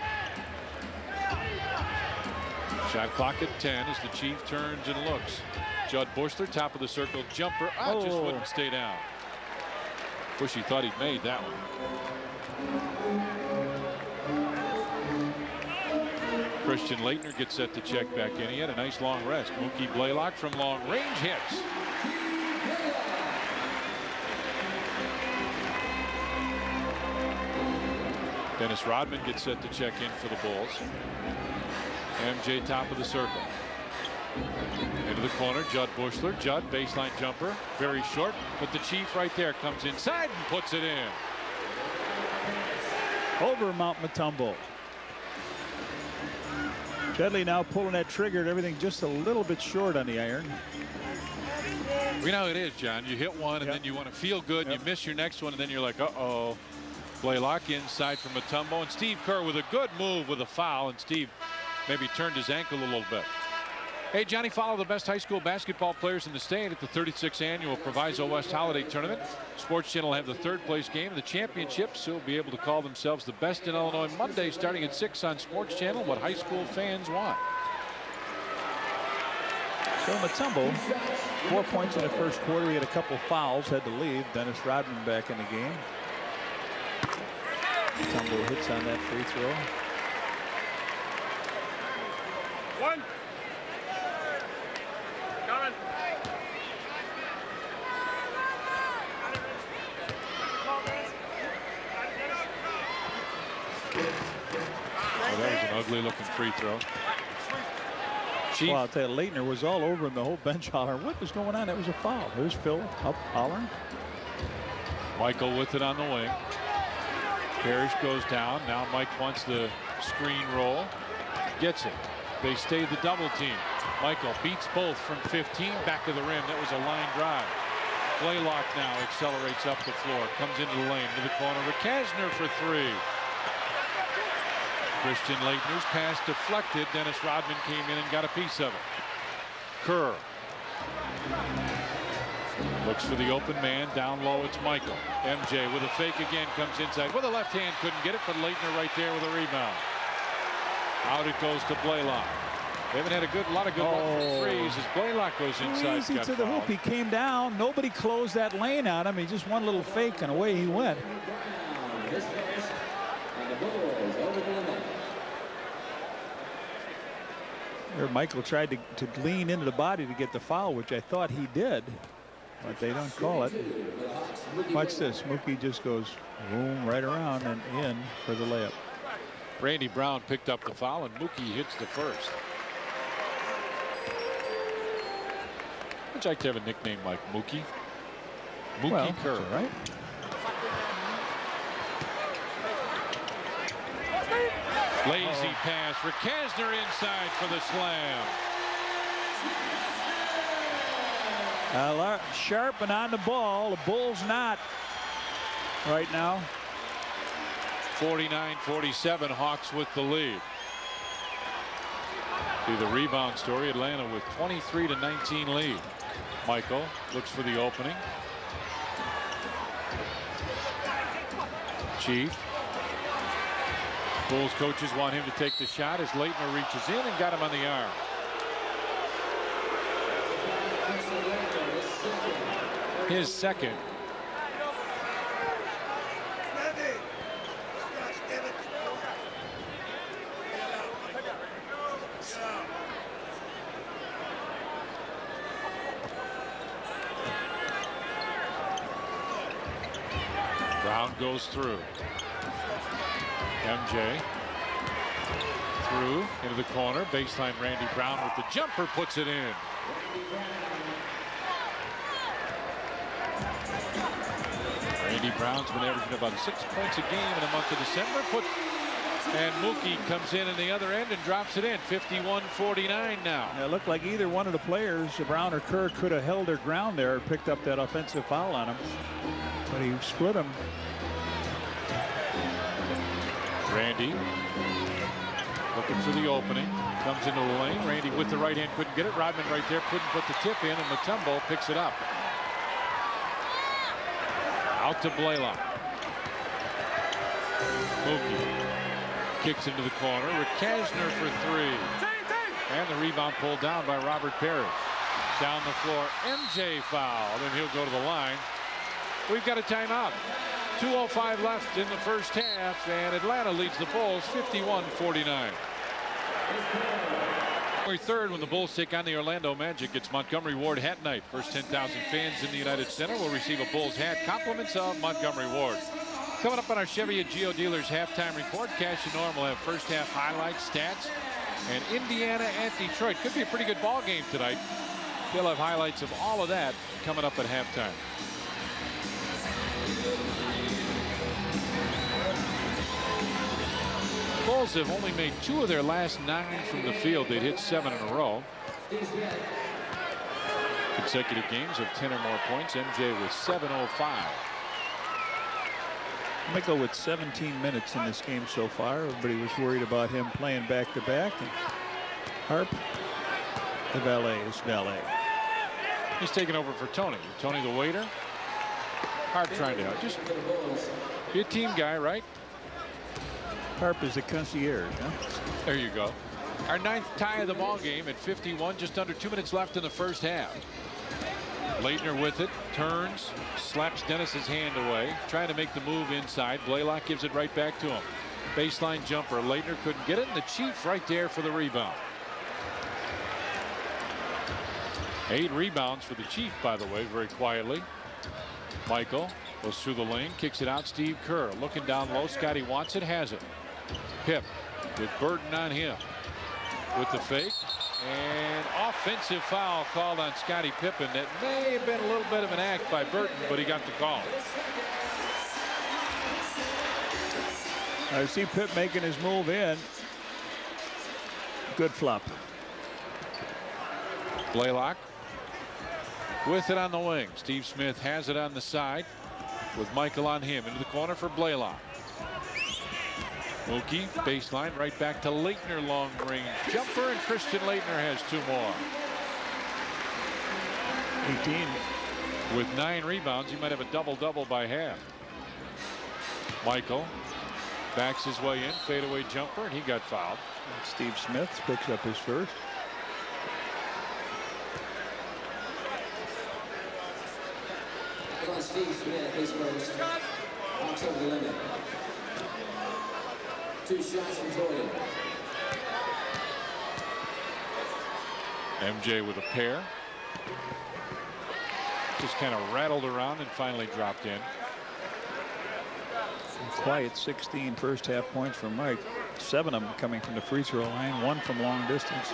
Shot clock at 10 as the Chief turns and looks. Judd Buechler, top of the circle jumper. Just wouldn't stay down. Bushy thought he'd made that one. Christian Laettner gets set to check back in. He had a nice long rest. Mookie Blaylock from long range hits. Dennis Rodman gets set to check in for the Bulls. MJ top of the circle. Into the corner, Judd Buechler. Judd, baseline jumper. Very short, but the Chief right there comes inside and puts it in. Over Mount Mutombo. Chedley now pulling that trigger and everything just a little bit short on the iron. You know it is, John. You hit one and then you want to feel good and you miss your next one and then you're like, uh-oh. Blaylock inside from Mutombo, and Steve Kerr with a good move with a foul, and Steve maybe turned his ankle a little bit. Hey, Johnny, follow the best high school basketball players in the state at the 36th annual Proviso West Holiday Tournament. Sports Channel will have the 3rd place game of the championships, so will be able to call themselves the best in Illinois Monday starting at 6 on Sports Channel, what high school fans want. So Mutombo, 4 points in the first quarter. He had a couple fouls, had to leave. Dennis Rodman back in the game. Mutombo hits on that free throw. 1. Coming. Well, that was an ugly looking free throw. Chief. Well, I'll tell you, Laettner was all over him, the whole bench hollering. What was going on? It was a foul. Here's Phil up hollering. Michael with it on the wing. Parrish goes down. Now Mike wants the screen roll. Gets it. They stay the double team. Michael beats both from 15. Back of the rim. That was a line drive. Blaylock now accelerates up the floor. Comes into the lane. To the corner. Ricasner for 3. Christian Laettner's pass deflected. Dennis Rodman came in and got a piece of it. Kerr looks for the open man. Down low, it's Michael. MJ with a fake again, comes inside with a left hand, couldn't get it, but Laettner right there with a rebound. Out it goes to Blaylock. They haven't had a lot of good luck for threes as Blaylock goes inside. Easy to the hoop. He came down. Nobody closed that lane on him. He just one little fake and away he went. There, Michael tried to lean into the body to get the foul, which I thought he did, but they don't call it. Watch this. Mookie just goes boom right around and in for the layup. Randy Brown picked up the foul and Mookie hits the first. I'd like to have a nickname like Mookie. Mookie Kerr. All right. Lazy pass. Rakasner inside for the slam. Sharp and on the ball. The Bulls not right now. 49-47. Hawks with the lead. To the rebound story. Atlanta with 23-19 lead. Michael looks for the opening. Chief. Bulls coaches want him to take the shot as Laettner reaches in and got him on the arm. His second. Brown goes through. MJ through into the corner. Baseline. Randy Brown with the jumper puts it in. Randy Brown's been averaging about 6 points a game in the month of December. And Mookie comes in the other end and drops it in. 51-49 now. It looked like either one of the players, Brown or Kerr, could have held their ground there and picked up that offensive foul on him. But he split him. Randy looking for the opening. Comes into the lane. Randy with the right hand couldn't get it. Rodman right there couldn't put the tip in, and Mutombo picks it up. Out to Blaylock. Mookie kicks into the corner. Rakasner for three. And the rebound pulled down by Robert Parrish. Down the floor. MJ foul. Then he'll go to the line. We've got a timeout. 2:05 left in the first half, and Atlanta leads the Bulls 51-49. January 3rd, when the Bulls take on the Orlando Magic, it's Montgomery Ward Hat Night. First 10,000 fans in the United Center will receive a Bulls hat. Compliments of Montgomery Ward. Coming up on our Chevy at Geo Dealers halftime report, Cash and Norm will have first half highlights, stats, and Indiana at Detroit. Could be a pretty good ball game tonight. They'll have highlights of all of that coming up at halftime. Bulls have only made 2 of their last 9 from the field. They'd hit 7 in a row. Consecutive games of 10 or more points. MJ with 7:05. Michael with 17 minutes in this game so far. Everybody was worried about him playing back to back. And Harp, the valet, is valet. He's taking over for Tony. Tony the waiter. Harp trying to just be a team guy, right? Harp is the concierge, huh? There you go. Our 9th tie of the ball game at 51. Just under 2 minutes left in the first half. Laettner with it, turns, slaps Dennis's hand away, trying to make the move inside. Blaylock gives it right back to him. Baseline jumper. Laettner couldn't get it, and the Chief right there for the rebound. 8 rebounds for the Chief, by the way, very quietly. Michael goes through the lane, kicks it out. Steve Kerr looking down low. Scotty wants it, has it. Pip with Burton on him with the fake, and offensive foul called on Scottie Pippen. That may have been a little bit of an act by Burton, but he got the call. I see Pip making his move in. Good flop. Blaylock with it on the wing. Steve Smith has it on the side with Michael on him into the corner for Blaylock. Mookie baseline right back to Laettner, long range jumper, and Christian Laettner has 2 more. 18. With 9 rebounds, he might have a double-double by half. Michael backs his way in, fadeaway jumper, and he got fouled. Steve Smith picks up his first. Steve Smith, his first. Hawks over the limit. 2 shots from Jordan. MJ with a pair. Just kind of rattled around and finally dropped in. Quiet 16 first half points for Mike. 7 of them coming from the free throw line, 1 from long distance.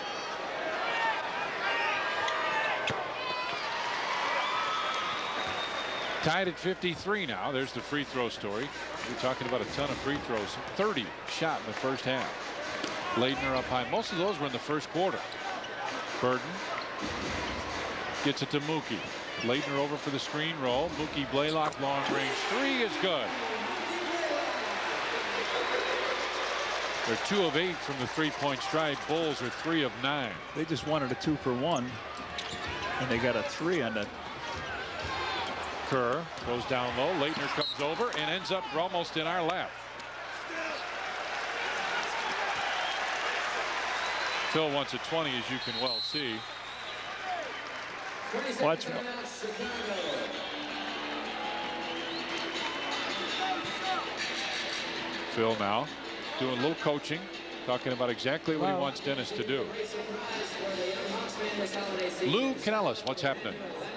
Tied at 53 now. There's the free throw story. We're talking about a ton of free throws. 30 shot in the first half. Laettner up high. Most of those were in the first quarter. Burton gets it to Mookie. Laettner over for the screen roll. Mookie Blaylock, long range 3 is good. They're 2 of 8 from the 3-point strike. Bulls are 3 of 9. They just wanted a 2-for-1, and they got a 3 on that. Kerr goes down low. Laettner comes over and ends up almost in our lap. Phil wants a 20, as you can well see. Watch. Phil now doing a little coaching, talking about exactly what he wants Dennis to do. Lou Canellis, what's happening?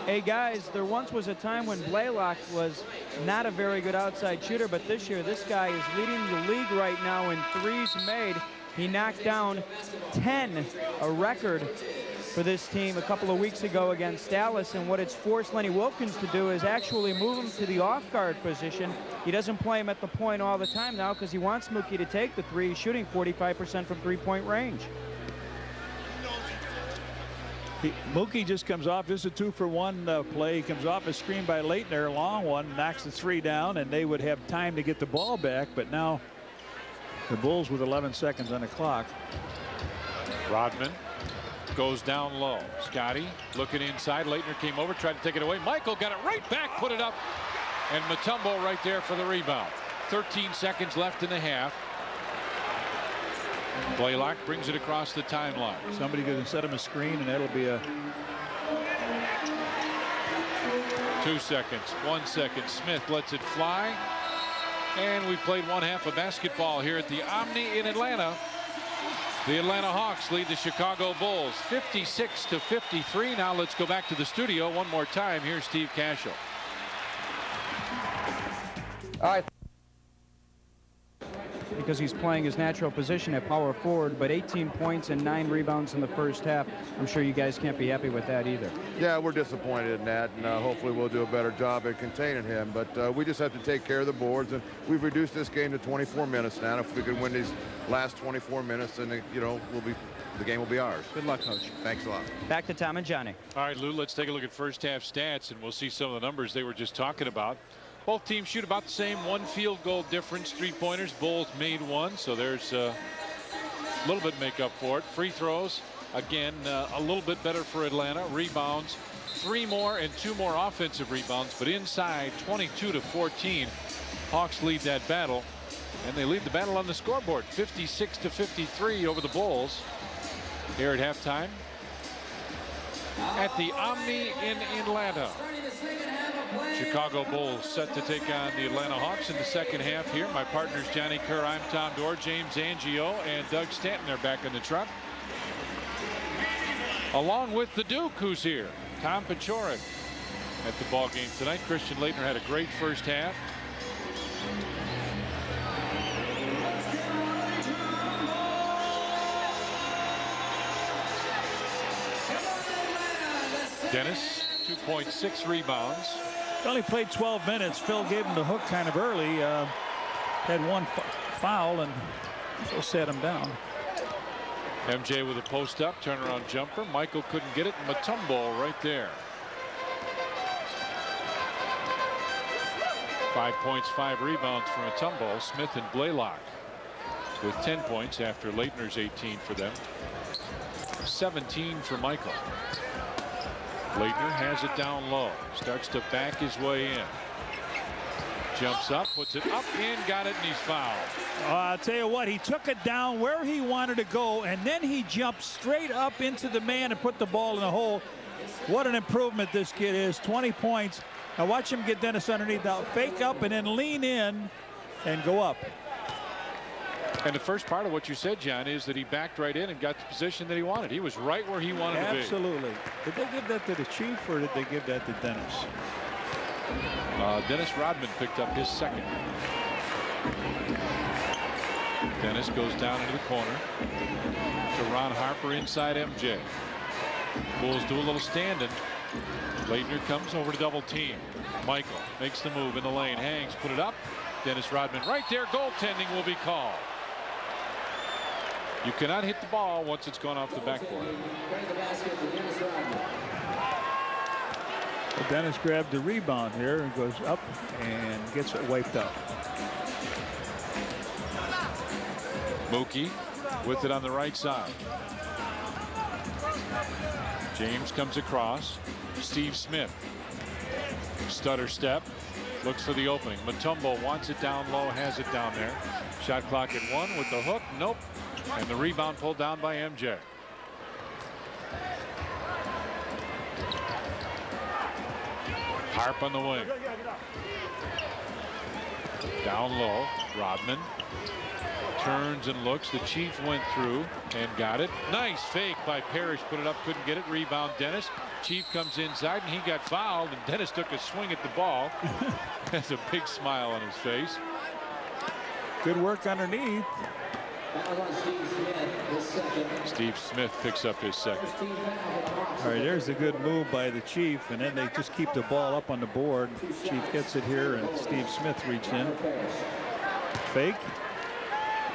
Hey guys, there once was a time when Blaylock was not a very good outside shooter, but this year this guy is leading the league right now in threes made. He knocked down 10, a record for this team a couple of weeks ago against Dallas, and what it's forced Lenny Wilkins to do is actually move him to the off-guard position. He doesn't play him at the point all the time now because he wants Mookie to take the 3. He's shooting 45% from 3-point range. Mookie just comes off. This is a 2-for-1 play. He comes off a screen by Laettner, a long one, knocks the 3 down, and they would have time to get the ball back. But now the Bulls with 11 seconds on the clock. Rodman goes down low. Scotty looking inside. Laettner came over, tried to take it away. Michael got it right back, put it up, and Mutombo right there for the rebound. 13 seconds left in the half. Blaylock brings it across the timeline. Somebody going to set him a screen, and that'll be a 2 seconds, 1 second. Smith lets it fly, and we played 1 half of basketball here at the Omni in Atlanta. The Atlanta Hawks lead the Chicago Bulls 56-53. Now let's go back to the studio one more time. Here's Steve Cashel. All right. Because he's playing his natural position at power forward, but 18 points and 9 rebounds in the first half. I'm sure you guys can't be happy with that either. Yeah, we're disappointed in that, and hopefully we'll do a better job at containing him. But we just have to take care of the boards, and we've reduced this game to 24 minutes now. If we can win these last 24 minutes, then the game will be ours. Good luck, Coach. Thanks a lot. Back to Tom and Johnny. All right, Lou, let's take a look at first half stats, and we'll see some of the numbers they were just talking about. Both teams shoot about the same. 1 field goal difference. 3-pointers. Bulls made 1, so there's a little bit make up for it. Free throws, again, a little bit better for Atlanta. Rebounds, 3 more and 2 more offensive rebounds, but inside 22-14. Hawks lead that battle, and they lead the battle on the scoreboard 56-53 over the Bulls here at halftime at the Omni in Atlanta. Chicago Bulls set to take on the Atlanta Hawks in the second half here. My partners Johnny Kerr, I'm Tom Dorr, James Angio, and Doug Stanton are back in the truck. Along with the Duke, who's here, Tom Pachorik at the ball game tonight. Christian Laettner had a great first half. Dennis, 2.6 rebounds. Only played 12 minutes. Phil gave him the hook kind of early. Had 1 foul, and Phil sat him down. MJ with a post up, turnaround jumper. Michael couldn't get it. Mutombo right there. 5 points, 5 rebounds from Mutombo. Smith and Blaylock with 10 points after Laettner's 18 for them. 17 for Michael. Laettner has it down low. Starts to back his way in. Jumps up, puts it up, in, got it, and he's fouled. I'll tell you what, he took it down where he wanted to go, and then he jumped straight up into the man and put the ball in the hole. What an improvement this kid is. 20 points. Now watch him get Dennis underneath. Now fake up and then lean in and go up. And the first part of what you said, John, is that he backed right in and got the position that he wanted. He was right where he wanted to be. Absolutely. Did they give that to the Chief or did they give that to Dennis? Dennis Rodman picked up his second. Dennis goes down into the corner to Ron Harper inside MJ. Bulls do a little standing. Laettner comes over to double team. Michael makes the move in the lane, hangs, put it up. Dennis Rodman right there. Goaltending will be called. You cannot hit the ball once it's gone off the backboard. Well, Dennis grabbed the rebound here and goes up and gets it wiped out. Mookie with it on the right side. James comes across. Steve Smith. Stutter step. Looks for the opening. Mutombo wants it down low, has it down there. Shot clock at 1 with the hook. Nope. And the rebound pulled down by MJ. Harp on the wing. Down low. Rodman turns and looks. The Chief went through and got it. Nice fake by Parrish. Put it up, couldn't get it. Rebound Dennis. Chief comes inside and he got fouled, and Dennis took a swing at the ball. Has a big smile on his face. Good work underneath. Steve Smith picks up his second. All right, there's a good move by the Chief, and then they just keep the ball up on the board. Chief gets it here, and Steve Smith reached in. Fake.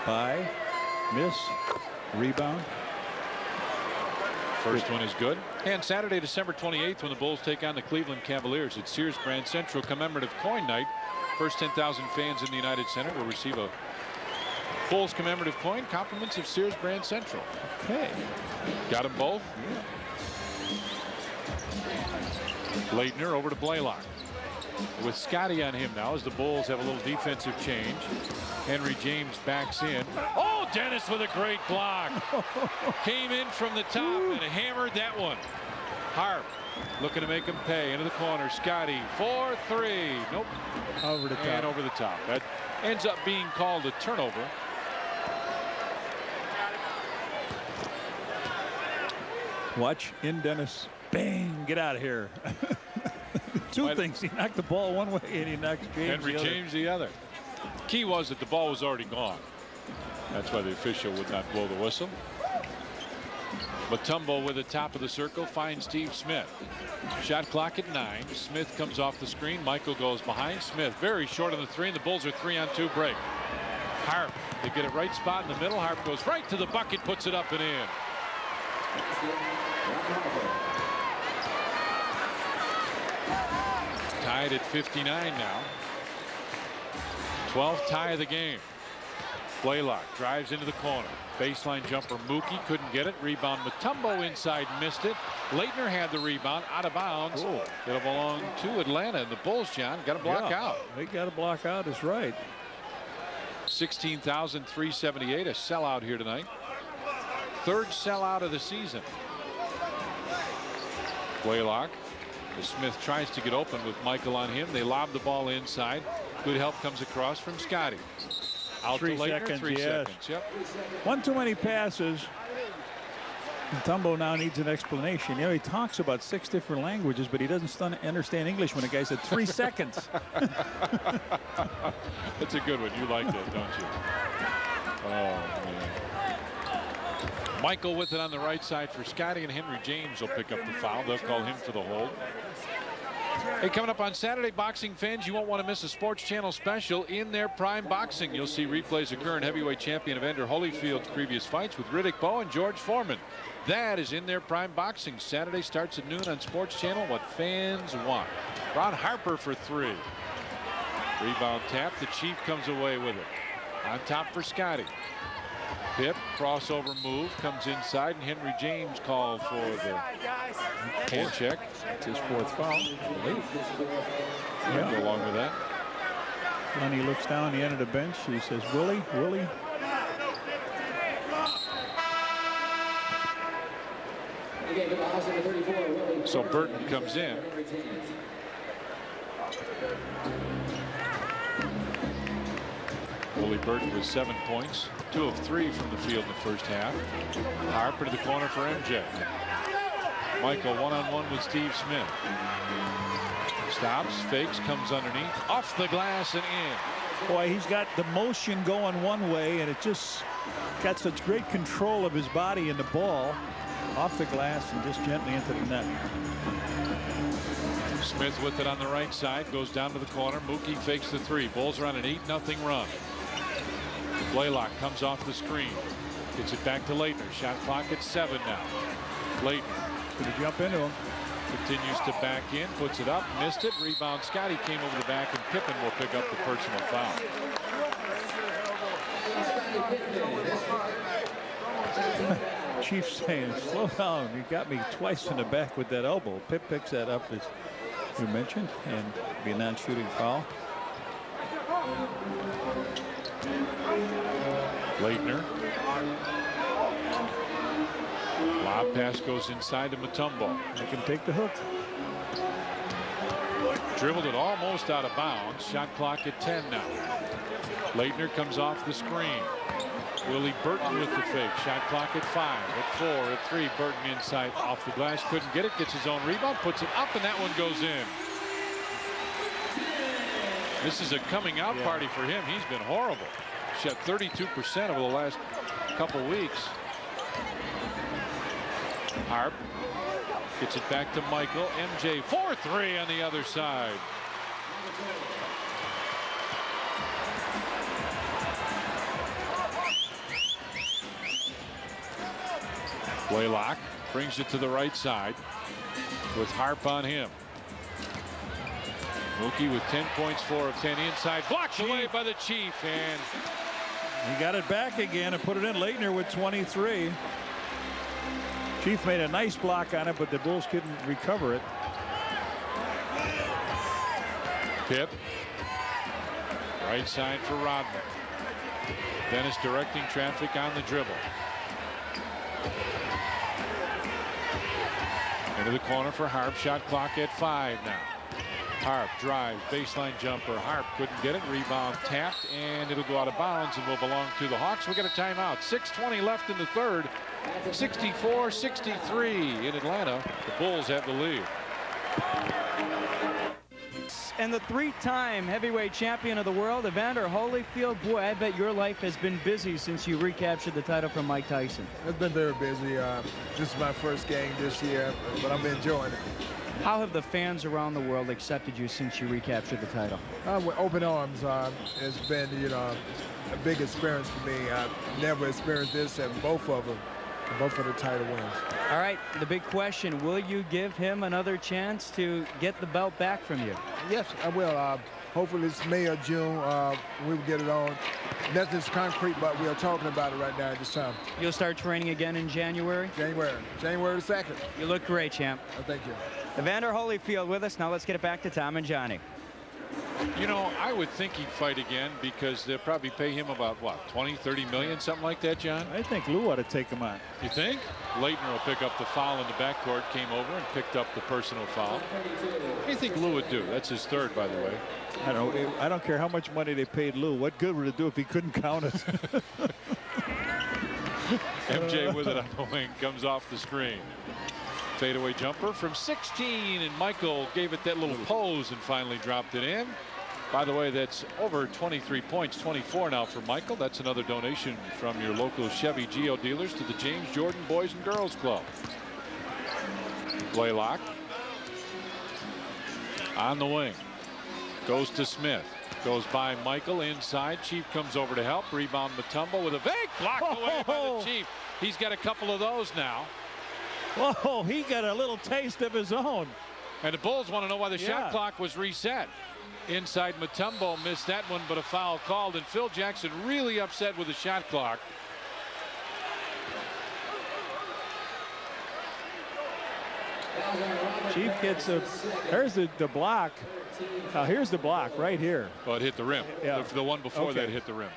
By. Miss. Rebound. First one is good. And Saturday, December 28th, when the Bulls take on the Cleveland Cavaliers at Sears Grand Central commemorative coin night. First 10,000 fans in the United Center will receive a Bulls commemorative coin, compliments of Sears Grand Central. Okay. Got them both. Laettner over to Blaylock. With Scotty on him now as the Bulls have a little defensive change. Henry James backs in. Oh, Dennis with a great block. Came in from the top and hammered that one. Harp looking to make him pay into the corner. Scotty 4-3. Nope. Over the top. And over the top. That ends up being called a turnover. Watch in Dennis. Bang. Get out of here. Two things. He knocked the ball one way and he knocked Henry James the other. Key was that the ball was already gone. That's why the official would not blow the whistle. Mutombo with the top of the circle finds Steve Smith. Shot clock at 9. Smith comes off the screen. Michael goes behind Smith. Very short on the 3, and the Bulls are 3-on-2 break. Harp, they get it right spot in the middle. Harp goes right to the bucket, puts it up and in. Tied at 59 now. 12th tie of the game. Blaylock drives into the corner. Baseline jumper. Mookie couldn't get it. Rebound. Mutombo inside, missed it. Laettner had the rebound, out of bounds. Oh. It'll belong to Atlanta. And the Bulls, John, got to block out. They got to block out is right. 16,378, a sellout here tonight. Third sellout of the season. Blaylock. Smith tries to get open with Michael on him. They lob the ball inside. Good help comes across from Scotty. Out 3 to Laettner, seconds, 3 yes. seconds. Yep. One too many passes. Mutombo now needs an explanation. You know, he talks about 6 different languages, but he doesn't understand English when a guy said 3 seconds. That's a good one. You like that, don't you? Oh, man. Michael with it on the right side for Scotty, and Henry James will pick up the foul. They'll call him for the hold. Hey, coming up on Saturday, boxing fans, you won't want to miss a Sports Channel special In Their Prime Boxing. You'll see replays of current heavyweight champion Evander Holyfield's previous fights with Riddick Bowe and George Foreman. That is In Their Prime Boxing. Saturday starts at noon on Sports Channel. What fans want. Ron Harper for 3. Rebound tap. The Chief comes away with it. On top for Scotty. Pip, crossover move, comes inside, and Henry James called for the hand check. It's his 4th foul, I believe. Yeah, go along with that. When he looks down the end of the bench, he says, Willie, Willie. So Burton comes in. Willie Burton with 7 points, 2 of 3 from the field in the first half. Harper to the corner for MJ. Michael one-on-one with Steve Smith. Stops, fakes, comes underneath, off the glass and in. Boy, he's got the motion going one way, and it just got such great control of his body and the ball off the glass and just gently into the net. Smith with it on the right side, goes down to the corner. Mookie fakes the 3. Bulls are on an 8-0 run. Blaylock comes off the screen. Gets it back to Laettner. Shot clock at 7 now. Laettner. Gonna jump into him. Continues to back in, puts it up, missed it. Rebound. Scotty came over the back, and Pippen will pick up the personal foul. Chief saying, slow down. You got me twice in the back with that elbow. Pip picks that up, as you mentioned, and be a non-shooting foul. Laettner. Lob pass goes inside to Mutombo. They can take the hook. Dribbled it almost out of bounds. Shot clock at 10 now. Laettner comes off the screen. Willie Burton with the fake. Shot clock at 5, at 4, at 3. Burton inside off the glass. Couldn't get it. Gets his own rebound. Puts it up, and that one goes in. This is a coming out party for him. He's been horrible. Shot 32% over the last couple weeks. Harp gets it back to Michael. MJ 4-3 on the other side. Blaylock brings it to the right side with Harp on him. Mookie with 10 points, 4 of 10 inside. Blocked away by the Chief, and he got it back again and put it in. Laettner with 23. Chief made a nice block on it, but the Bulls couldn't recover it. Pip. Right side for Rodman. Dennis directing traffic on the dribble. Into the corner for Harp. Shot clock at 5 now. Harp drives, baseline jumper. Harp couldn't get it. Rebound tapped, and it'll go out of bounds and will belong to the Hawks. We got a timeout. 6:20 left in the third. 64-63 in Atlanta. The Bulls have the lead. And the 3-time heavyweight champion of the world, Evander Holyfield. Boy, I bet your life has been busy since you recaptured the title from Mike Tyson. It's been very busy. This is my first game this year, but I'm enjoying it. How have the fans around the world accepted you since you recaptured the title? With open arms. It's been, a big experience for me. I've never experienced this at both of them. Both of the title wins. All right, the big question, will you give him another chance to get the belt back from you? Yes, I will. Hopefully it's May or June. We'll get it on. Nothing's concrete, but we are talking about it right now at this time. You'll start training again in January? January the 2nd. You look great, champ. Thank you. Evander Holyfield with us. Now let's get it back to Tom and Johnny. You know, I would think he'd fight again because they'll probably pay him about, what, 20, 30 million, something like that, John? I think Lou ought to take him on. You think? Laettner will pick up the foul in the backcourt, came over and picked up the personal foul. What do you think Lou would do? That's his third, by the way. I don't know. I don't care how much money they paid Lou. What good would it do if he couldn't count it? MJ with it on the wing, comes off the screen. Fadeaway jumper from 16, and Michael gave it that little pose and finally dropped it in. By the way, that's over 23 points, 24 now for Michael. That's another donation from your local Chevy Geo dealers to the James Jordan Boys and Girls Club. Blaylock on the wing. Goes to Smith. Goes by Michael inside. Chief comes over to help. Rebound Mutombo with a big block away by the Chief. He's got a couple of those now. Whoa, he got a little taste of his own. And the Bulls want to know why the shot clock was reset. Inside Mutombo missed that one, but a foul called, and Phil Jackson really upset with the shot clock. Chief gets a, there's the block. Here's the block right here. Well, it hit the rim. Yeah. The one before Okay. that hit the rim.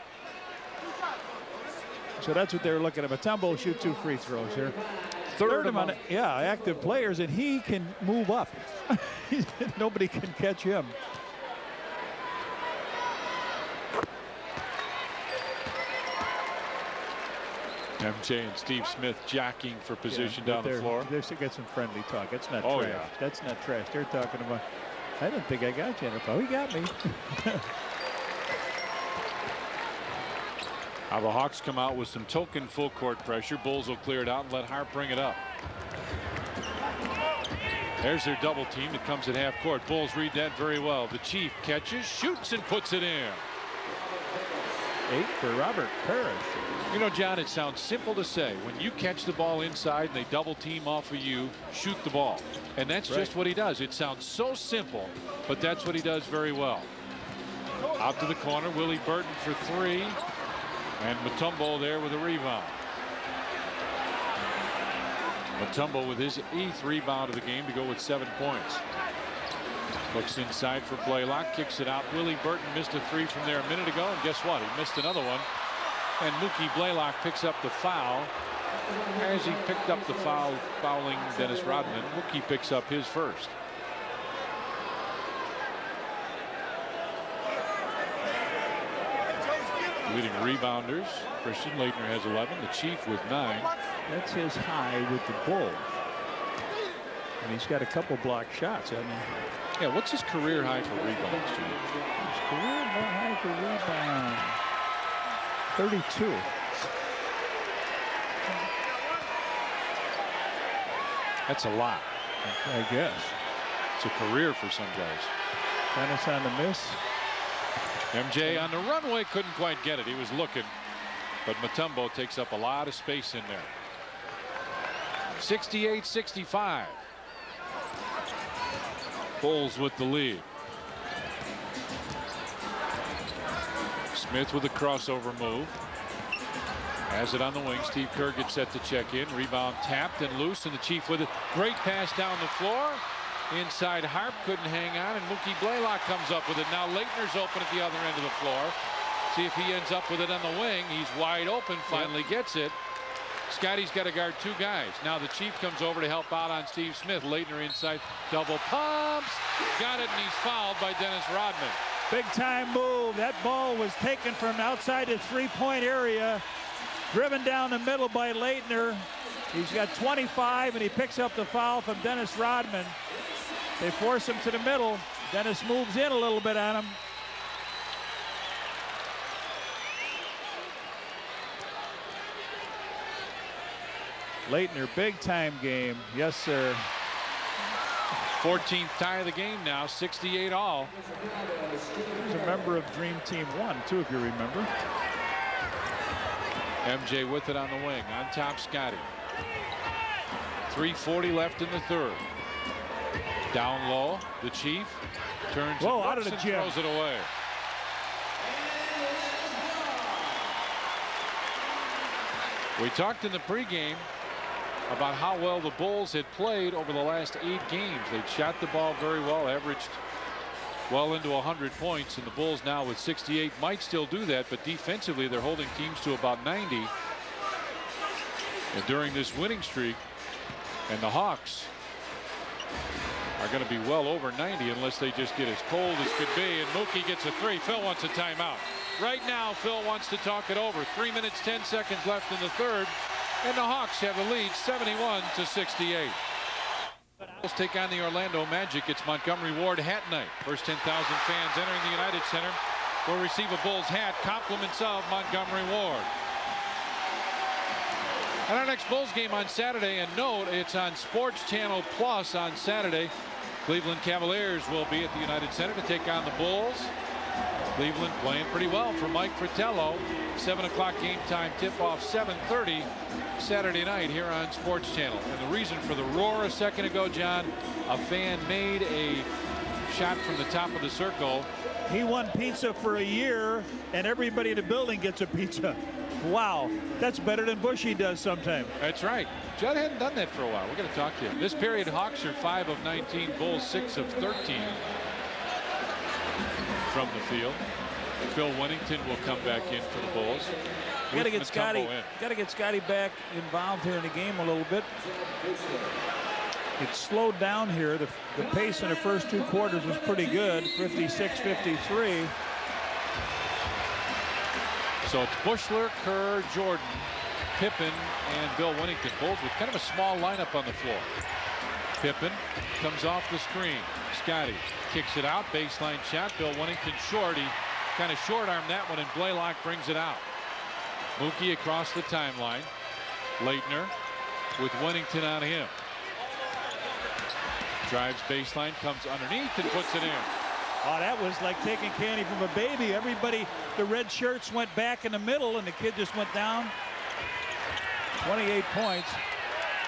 So that's what they were looking at. Mutombo shoot 2 free throws here. Third amount, yeah, active players, and he can move up. Nobody can catch him. MJ and Steve Smith jockeying for position down the floor. They should get some friendly talk. It's not Oh, trash. yeah. That's not trash. They're talking about, I didn't think I got you in a foul. He got me. Now the Hawks come out with some token full court pressure. Bulls will clear it out and let Harp bring it up. There's their double team. It comes at half court. Bulls read that very well. The Chief catches, shoots, and puts it in. 8 for Robert Parrish. You know, John, it sounds simple to say. When you catch the ball inside and they double team off of you, shoot the ball. And that's just what he does. It sounds so simple, but that's what he does very well. Out to the corner, Willie Burton for 3. And Mutombo there with a rebound. Mutombo with his 8th rebound of the game to go with 7 points. Looks inside for Blaylock, kicks it out. Willie Burton missed a 3 from there a minute ago, and guess what? He missed another one. And Mookie Blaylock picks up the foul. As he picked up the foul, fouling Dennis Rodman, Mookie picks up his first. Leading rebounders, Christian Laettner has 11. The Chief with 9. That's his high with the Bulls. And he's got a couple block shots. I mean, yeah, what's his career high for rebounds, Jimmy? His career high for rebound, 32. That's a lot. I guess. It's a career for some guys. Dennis on the miss. MJ on the runway couldn't quite get it. He was looking, but Mutombo takes up a lot of space in there. 68-65. Bulls with the lead. Smith with a crossover move. Has it on the wing. Steve Kerr gets set to check in. Rebound tapped and loose, and the Chief with it. Great pass down the floor. Inside Harp couldn't hang on, and Mookie Blaylock comes up with it. Now Laettner's open at the other end of the floor. See if he ends up with it on the wing. He's wide open, finally gets it. Scotty's got to guard 2 guys. Now the Chief comes over to help out on Steve Smith. Laettner inside, double pumps. Got it, and he's fouled by Dennis Rodman. Big time move. That ball was taken from outside the 3-point area. Driven down the middle by Laettner. He's got 25, and he picks up the foul from Dennis Rodman. They force him to the middle. Dennis moves in a little bit on him. Laettner, big time game. Yes, sir. 14th tie of the game now, 68 all. He's a member of Dream Team 1, too, if you remember. MJ with it on the wing. On top, Scotty. 3:40 left in the third. Down low, the Chief turns out of the and gym. throws it away. We talked in the pregame about how well the Bulls had played over the last 8 games. They'd shot the ball very well, averaged well into 100 points, and the Bulls now with 68 might still do that, but defensively they're holding teams to about 90. And during this winning streak, and the Hawks are going to be well over 90 unless they just get as cold as could be. And Mookie gets a 3. Phil wants a timeout. Right now, Phil wants to talk it over. 3 minutes, 10 seconds left in the third. And the Hawks have the lead 71-68. Bulls take on the Orlando Magic. It's Montgomery Ward hat night. First 10,000 fans entering the United Center will receive a Bulls hat, compliments of Montgomery Ward. And our next Bulls game on Saturday, and note it's on Sports Channel Plus on Saturday. Cleveland Cavaliers will be at the United Center to take on the Bulls. Cleveland playing pretty well for Mike Fratello. 7 o'clock game time tip-off, 7:30 Saturday night here on Sports Channel. And the reason for the roar a second ago, John, a fan made a shot from the top of the circle he won pizza for a year, and everybody in the building gets a pizza. Wow, that's better than Bushy does sometimes. That's right. Judd hadn't done that for a while. We're going to talk to him. This period, Hawks are 5 of 19, Bulls 6 of 13 from the field. Phil Winnington will come back in for the Bulls. Got to get Scotty back involved here in the game a little bit. It slowed down here. The pace in the first 2 quarters was pretty good, 56-53. So it's Bushler, Kerr, Jordan, Pippen, and Bill Winnington. Bulls with kind of a small lineup on the floor. Pippen comes off the screen. Scotty kicks it out. Baseline shot. Bill Winnington short. He kind of short-armed that one, and Blaylock brings it out. Mookie across the timeline. Laettner with Winnington on him. Drives baseline, comes underneath, and puts it in. Oh, that was like taking candy from a baby. Everybody, the red shirts went back in the middle, and the kid just went down. 28 points.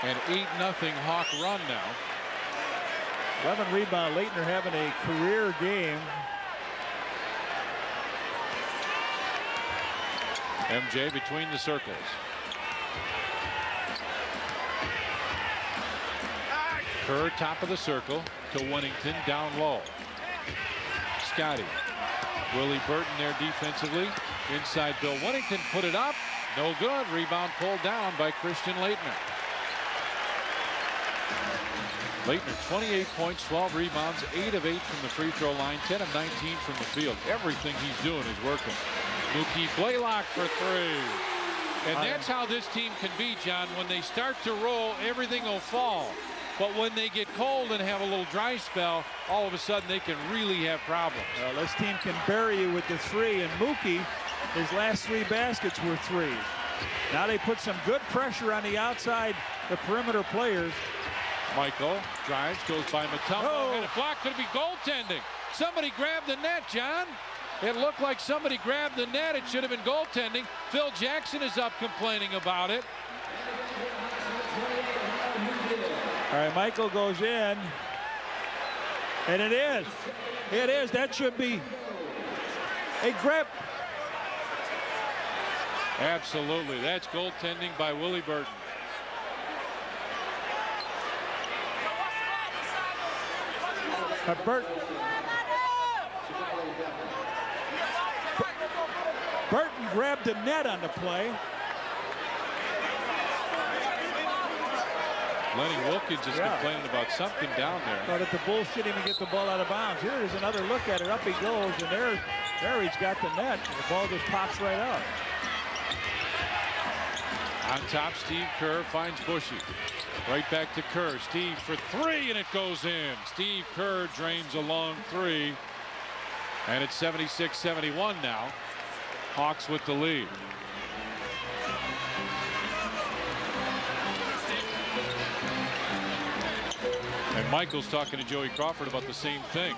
An 8-0 Hawk run now. 11 rebound. Laettner having a career game. MJ between the circles. Kerr top of the circle to Winnington down low. Scotty. Willie Burton there defensively. Inside Bill Winnington, put it up. No good. Rebound pulled down by Christian Laettner. Laettner 28 points, 12 rebounds, 8 of 8 from the free throw line, 10 of 19 from the field. Everything he's doing is working. Mookie Blaylock for 3. And that's how this team can be, John. When they start to roll, everything will fall. But when they get cold and have a little dry spell, all of a sudden they can really have problems. Well, this team can bury you with the 3, and Mookie, his last 3 baskets were 3s. Now they put some good pressure on the outside, the perimeter players. Michael drives, goes by Mutombo, and a block. Could be goaltending. Somebody grabbed the net, John. It looked like somebody grabbed the net. It should have been goaltending. Phil Jackson is up complaining about it. All right, Michael goes in, and it is. It is. That should be a grab. Absolutely. That's goaltending by Willie Burton. Burton grabbed the net on the play. Lenny Wilkins is complaining about something down there. But if the Bulls shouldn't even get the ball out of bounds. Here is another look at it. Up he goes, and there he's got the net. And the ball just pops right out. On top, Steve Kerr finds Bushy. Right back to Kerr. Steve for 3, and it goes in. Steve Kerr drains a long 3. And it's 76-71 now. Hawks with the lead. And Michael's talking to Joey Crawford about the same thing.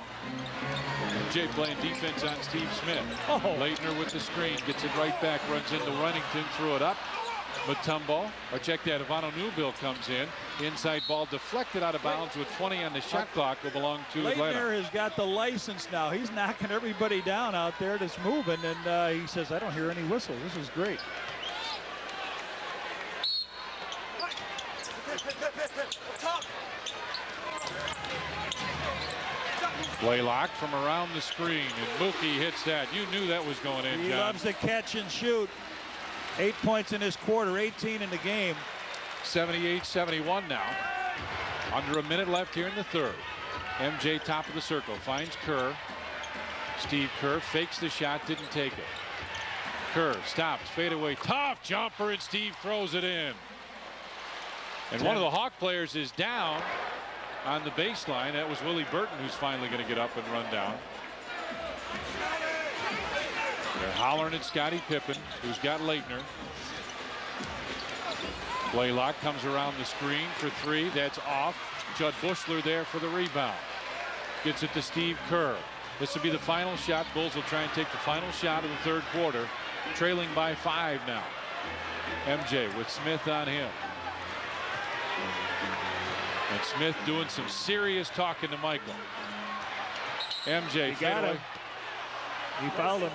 Jay playing defense on Steve Smith. Laettner with the screen, gets it right back, runs into Winnington, threw it up. Mutombo, or check that, Ivano Newbill comes in. Inside ball deflected out of bounds with 20 on the shot clock will belong to Atlanta. Laettner has got the license now. He's knocking everybody down out there that's moving, and he says, I don't hear any whistles. This is great. Blaylock from around the screen, and Mookie hits that. You knew that was going in, John. He loves to catch and shoot. 8 points in this quarter, 18 in the game. 78-71 now. Under a minute left here in the third. MJ top of the circle, finds Kerr. Steve Kerr fakes the shot, didn't take it. Kerr stops, fadeaway, tough jumper, and Steve throws it in. And one of the Hawk players is down on the baseline. That was Willie Burton, who's finally going to get up and run down. They're hollering at Scottie Pippen, who's got Laettner. Blaylock comes around the screen for 3. That's off. Judd Bushler there for the rebound. Gets it to Steve Kerr. This will be the final shot. Bulls will try and take the final shot of the third quarter. Trailing by 5 now. MJ with Smith on him. And Smith doing some serious talking to Michael. MJ, he got him. He fouled him.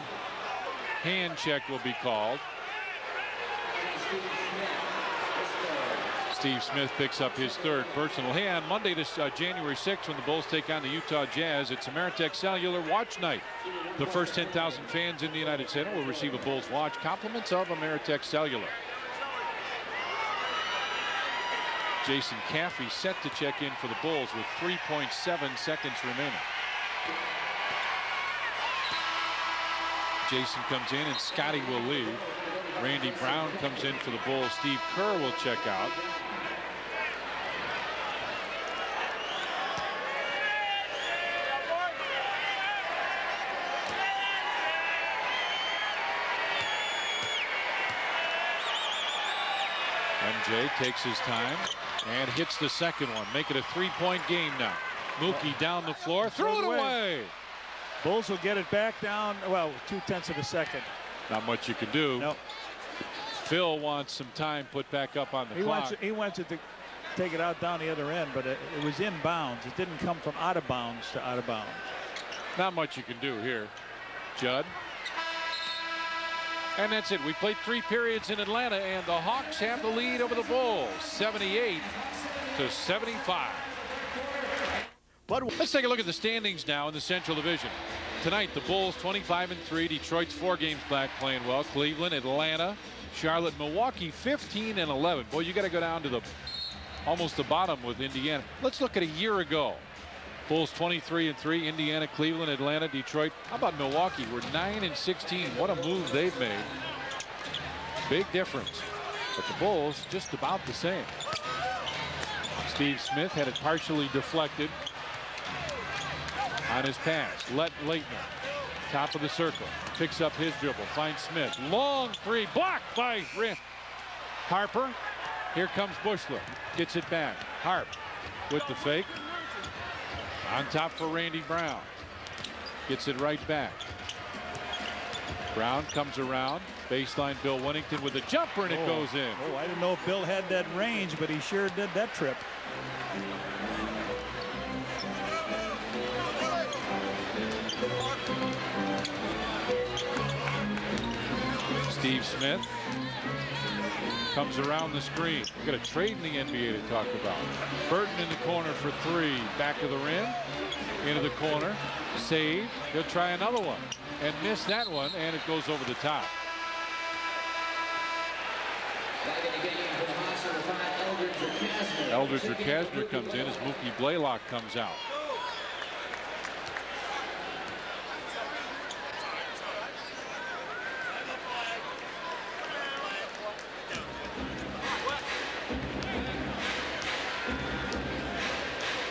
Hand check will be called. Steve Smith picks up his third personal. Hey, on Monday, January 6th, when the Bulls take on the Utah Jazz, it's Ameritech Cellular Watch Night. The first 10,000 fans in the United Center will receive a Bulls watch. Compliments of Ameritech Cellular. Jason Caffey set to check in for the Bulls with 3.7 seconds remaining. Jason comes in and Scotty will leave. Randy Brown comes in for the Bulls. Steve Kerr will check out. MJ takes his time and hits the second one. Make it a 3-point game now. Mookie down the floor. Throw it away. Bulls will get it back down. Well, 0.2 of a second. Not much you can do. Nope. Phil wants some time put back up on the clock. He wants it to take it out down the other end, but it was in bounds. It didn't come from out of bounds to out of bounds. Not much you can do here. Judd. And that's it. We played 3 periods in Atlanta, and the Hawks have the lead over the Bulls, 78-75. But let's take a look at the standings now in the Central Division. Tonight, the Bulls 25-3. Detroit's 4 games back, playing well. Cleveland, Atlanta, Charlotte, Milwaukee 15-11. Boy, you got to go down to the almost the bottom with Indiana. Let's look at a year ago. Bulls 23-3. Indiana, Cleveland, Atlanta, Detroit. How about Milwaukee? We're 9-16. What a move they've made. Big difference. But the Bulls just about the same. Steve Smith had it partially deflected on his pass. Laettner, top of the circle, picks up his dribble, finds Smith. Long 3, blocked by Harper. Here comes Bushler, gets it back. Harp with the fake. On top for Randy Brown. Gets it right back. Brown comes around. Baseline, Bill Winnington with a jumper, and it goes in. Oh, I didn't know if Bill had that range, but he sure did that trip. Steve Smith comes around the screen. We've got a trade in the NBA to talk about. Burton in the corner for 3. Back of the rim. Into the corner. Save. He'll try another one. And miss that one. And it goes over the top. Eldridge Kasner comes in as Mookie Blaylock comes out.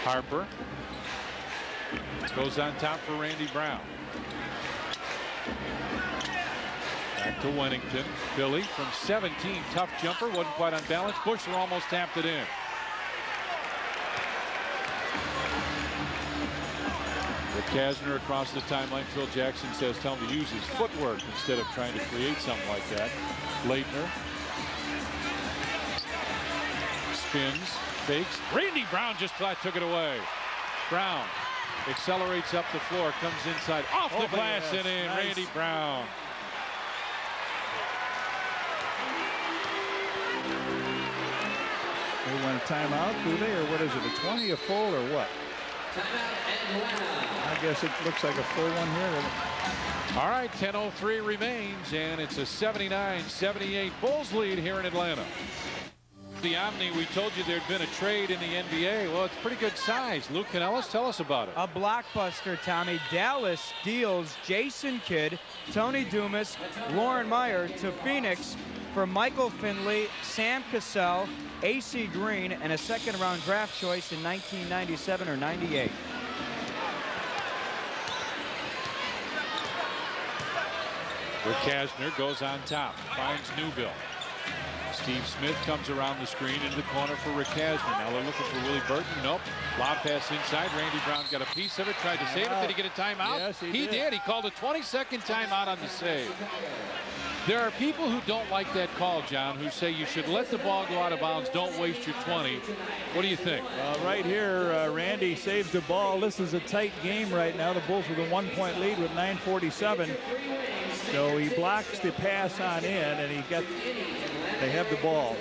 Harper goes on top for Randy Brown. Back to Winnington. Billy from 17. Tough jumper. Wasn't quite on balance. Bushler almost tapped it in. With Kasner across the timeline, Phil Jackson says tell him to use his footwork instead of trying to create something like that. Laettner spins. Fakes. Randy Brown just took it away. Brown accelerates up the floor, comes inside, off the glass and in. Nice. Randy Brown. They want a timeout, do they, or what is it? A 20, a full, or what? I guess it looks like a full one here. All right, 10:03 remains, and it's a 79-78 Bulls lead here in Atlanta. The Omni, we told you there'd been a trade in the NBA. Well, it's pretty good size. Luke Canellis, tell us about it. A blockbuster, Tommy. Dallas deals Jason Kidd, Tony Dumas, Lauren Meyer to Phoenix for Michael Finley, Sam Cassell, AC Green, and a second-round draft choice in 1997 or 98. Rick Kasner goes on top, finds Newbill. Steve Smith comes around the screen into the corner for Rick Kasner. Now they're looking for Willie Burton. Nope. Lob pass inside. Randy Brown got a piece of it. Tried to save it. Did he get a timeout? Yes, he did. He called a 20-second timeout on the save. There are people who don't like that call, John, who say you should let the ball go out of bounds. Don't waste your 20. What do you think? Right here, Randy saves the ball. This is a tight game right now. The Bulls with a 1-point lead with 9:47. So he blocks the pass on in, and they have the ball.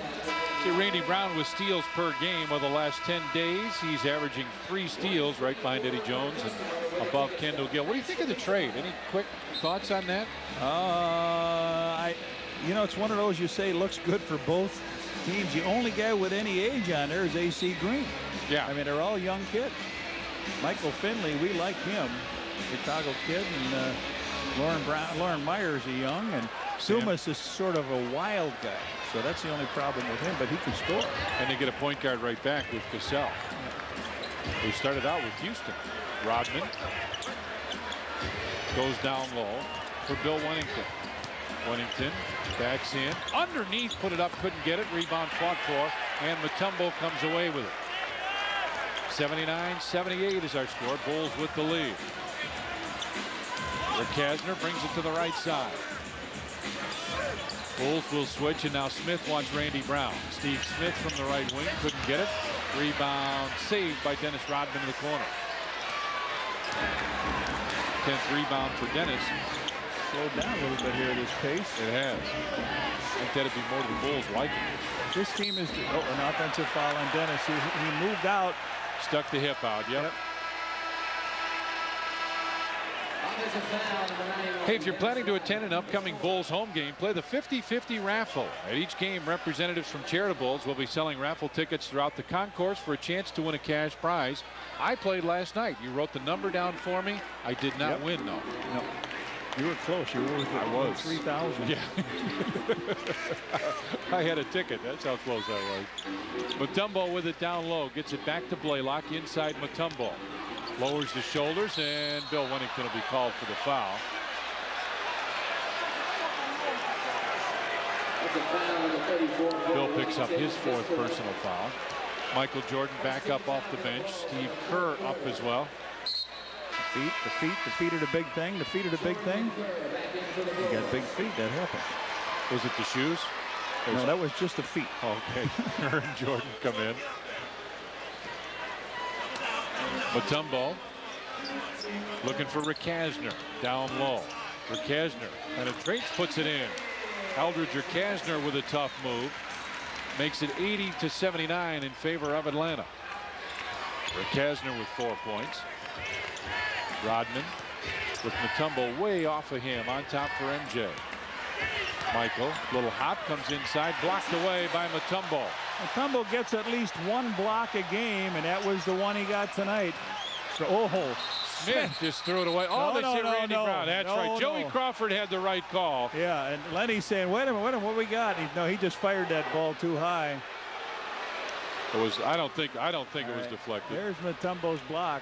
See, Randy Brown with steals per game over the last 10 days. He's averaging 3 steals right behind Eddie Jones and above Kendall Gill. What do you think of the trade? Any quick thoughts on that? It's one of those you say looks good for both teams. The only guy with any age on there is AC Green. Yeah. I mean, they're all young kids. Michael Finley, we like him. Chicago kid. And Lauren Myers is young. And Sumas is sort of a wild guy. So that's the only problem with him, but he can score. And they get a point guard right back with Cassell. They started out with Houston. Rodman goes down low for Bill Wennington. Wennington backs in. Underneath, put it up, couldn't get it. Rebound fought for, and Mutombo comes away with it. 79-78 is our score. Bulls with the lead. Rick Kasner brings it to the right side. Bulls will switch, and now Smith wants Randy Brown. Steve Smith from the right wing, couldn't get it. Rebound saved by Dennis Rodman in the corner. 10th rebound for Dennis. Slowed down a little bit here at his pace. It has. I think that'd be more to the Bulls liking it. This team is an offensive foul on Dennis. He moved out. Stuck the hip out. Yep. Hey, if you're planning to attend an upcoming Bulls home game, play the 50-50 raffle. At each game, representatives from Charitables will be selling raffle tickets throughout the concourse for a chance to win a cash prize. I played last night. You wrote the number down for me. I did not win, though. No. You were close. You were. I was 3,000. Yeah. I had a ticket. That's how close I was. Mutombo with it down low. Gets it back to Blaylock inside Mutombo. Lowers the shoulders, and Bill Wennington will be called for the foul. Bill picks up his 4th personal foul. Michael Jordan back up off the bench. Steve Kerr up as well. The feet are the big thing. The feet are the big thing. You got big feet. That happens. Was it the shoes? No, that was just the feet. Okay. Kerr and Jordan come in. Mutombo looking for Rick Kasner down low. Rick Kasner penetrates, puts it in. Eldridge or Kasner with a tough move. Makes it 80-79 in favor of Atlanta. Rick Kasner with 4 points. Rodman with Mutombo way off of him on top for MJ. Michael, little hop, comes inside, blocked away by Mutombo. Mutombo gets at least 1 block a game, and that was the one he got tonight. So, Smith just threw it away. Oh, they say Randy Brown. That's right. Joey Crawford had the right call. Yeah, and Lenny's saying, wait a minute, what we got? He just fired that ball too high. It was. I don't think it was deflected. There's Mutombo's block.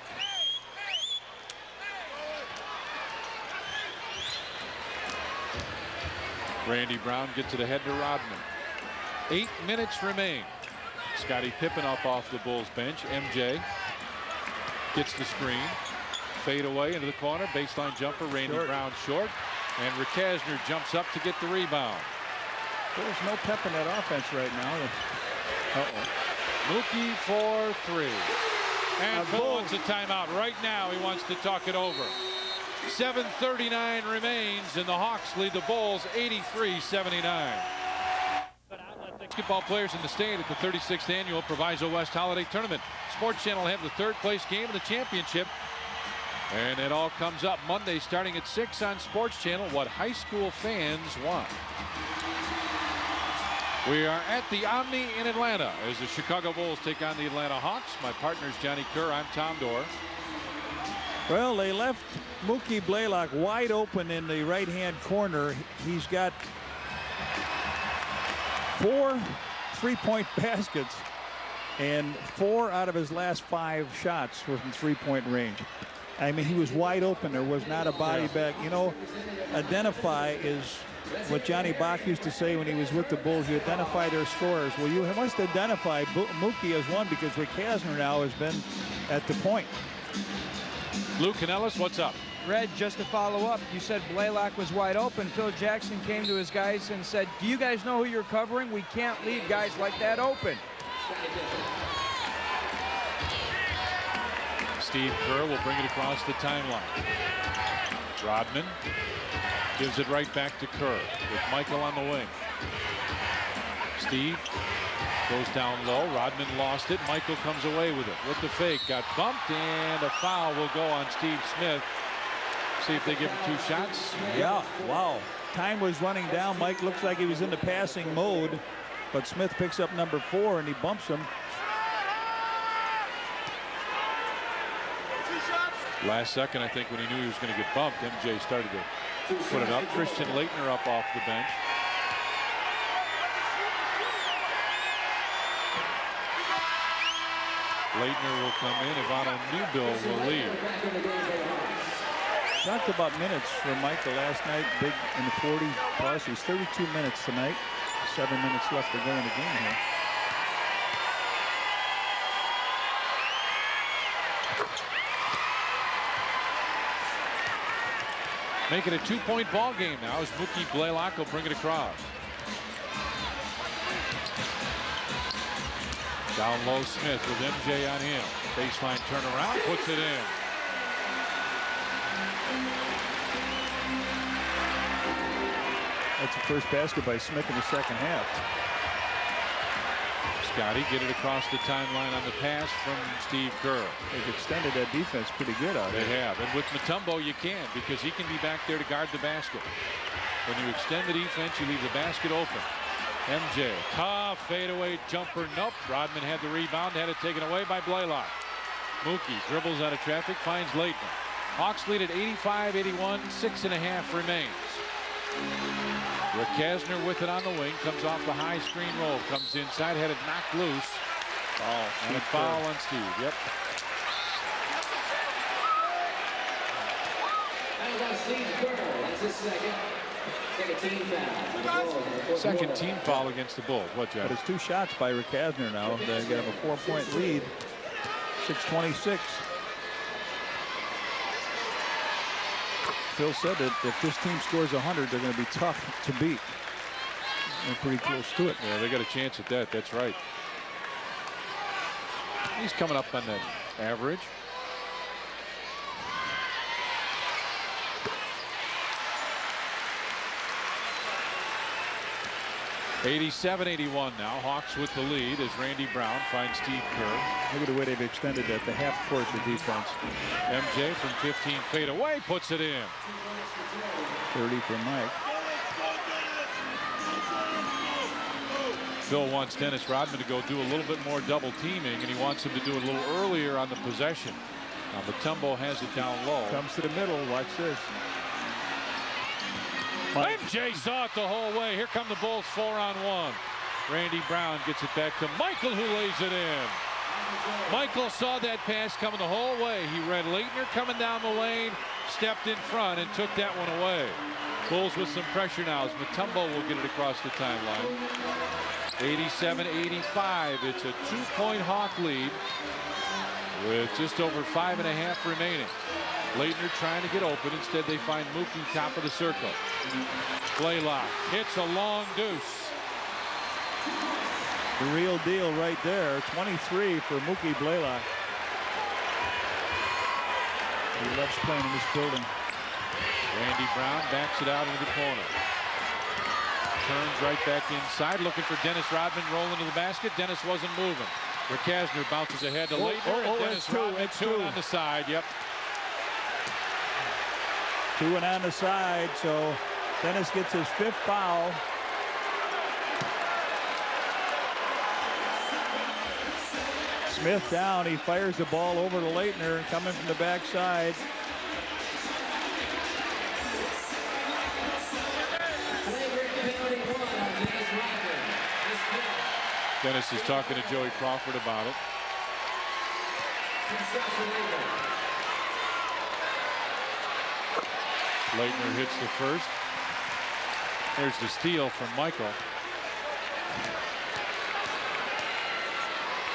Randy Brown gets it ahead to Rodman. 8 minutes remain. Scottie Pippen up off the Bulls bench. MJ gets the screen. Fade away into the corner. Baseline jumper. Randy Brown short. And Rick Kasner jumps up to get the rebound. There's no pep in that offense right now. Mookie for 3. And Phil wants a timeout right now. He wants to talk it over. 7:39 remains, and the Hawks lead the Bulls 83-79. Basketball players in the state at the 36th annual Proviso West Holiday Tournament. Sports Channel will have the 3rd place game of the championship. And it all comes up Monday starting at 6 on Sports Channel, what high school fans want. We are at the Omni in Atlanta as the Chicago Bulls take on the Atlanta Hawks. My partner is Johnny Kerr. I'm Tom Dorr. Well, they left Mookie Blaylock wide open in the right-hand corner. He's got 4 3-point baskets, and 4 out of his last 5 shots were from 3-point range. I mean, he was wide open. There was not a body back. You know, identify is what Johnny Bach used to say when he was with the Bulls. You identify their scorers. Well, you must identify Mookie as one because Rick Kasner now has been at the point. Lou Canellis, what's up? Red, just to follow up, you said Blaylock was wide open. Phil Jackson came to his guys and said, do you guys know who you're covering? We can't leave guys like that open. Steve Kerr will bring it across the timeline. Rodman gives it right back to Kerr with Michael on the wing. Steve goes down low. Rodman lost it. Michael comes away with it. With the fake. Got bumped, and a foul will go on Steve Smith. See if they give him 2 shots. Yeah, wow. Time was running down. Mike looks like he was in the passing mode, but Smith picks up number 4, and he bumps him. Last second, I think, when he knew he was going to get bumped, MJ started to put it up. Christian Laettner up off the bench. Laettner will come in. Ivano Newbill will lead. Talked about minutes for Michael last night. Big in the 40 plus. He's 32 minutes tonight. 7 minutes left to go in the game here. Make it a 2-point ball game now as Mookie Blaylock will bring it across. Down low, Smith with MJ on him. Baseline turnaround, puts it in. That's the first basket by Smith in the second half. Scotty get it across the timeline on the pass from Steve Kerr. They've extended that defense pretty good out They there. have. And with Mutombo, you can, because he can be back there to guard the basket. When you extend the defense, you leave the basket open. MJ, tough fadeaway jumper. Nope. Rodman had the rebound, had it taken away by Blaylock. Mookie dribbles out of traffic, finds Laettner. Hawks lead at 85-81, 6.5 remains. Rick Kasner with it on the wing, comes off the high screen roll, comes inside, had it knocked loose. And a foul on Steve. Yep. That's his second team foul. Second team foul against the Bulls. What, Jeff? But it's 2 shots by Rick Kasner now. They get him a 4-point lead. 6:26. Phil said that if this team scores 100, they're going to be tough to beat. They're pretty close to it. Yeah, they got a chance at that. That's right. He's coming up on that average. (87-81) now. Hawks with the lead as Randy Brown finds Steve Kerr. Look at the way they've extended that. The half court, the defense. MJ from 15 fade away, puts it in. 30 for Mike. Phil wants Dennis Rodman to go do a little bit more double teaming, and he wants him to do it a little earlier on the possession. Now Mutombo has it down low. Comes to the middle. Watch this. MJ saw it the whole way. Here come the Bulls 4-on-1. Randy Brown gets it back to Michael, who lays it in. Michael saw that pass coming the whole way. He read Laettner coming down the lane, stepped in front, and took that one away. Bulls with some pressure now as Mutombo will get it across the timeline. 87-85. It's a 2-point Hawk lead with just over 5.5 remaining. Laettner trying to get open. Instead, they find Mookie top of the circle. Blaylock hits a long deuce. The real deal right there. 23 for Mookie Blaylock. He loves playing in this building. Randy Brown backs it out into the corner. Turns right back inside, looking for Dennis Rodman, rolling to the basket. Dennis wasn't moving. Rick Kasner bounces ahead to Laettner, and Dennis Rodman two on the side. Yep. 2 and on the side, so Dennis gets his 5th foul. Smith down. He fires the ball over to Laettner, coming from the backside. Dennis is talking to Joey Crawford about it. Laettner hits the first. There's the steal from Michael.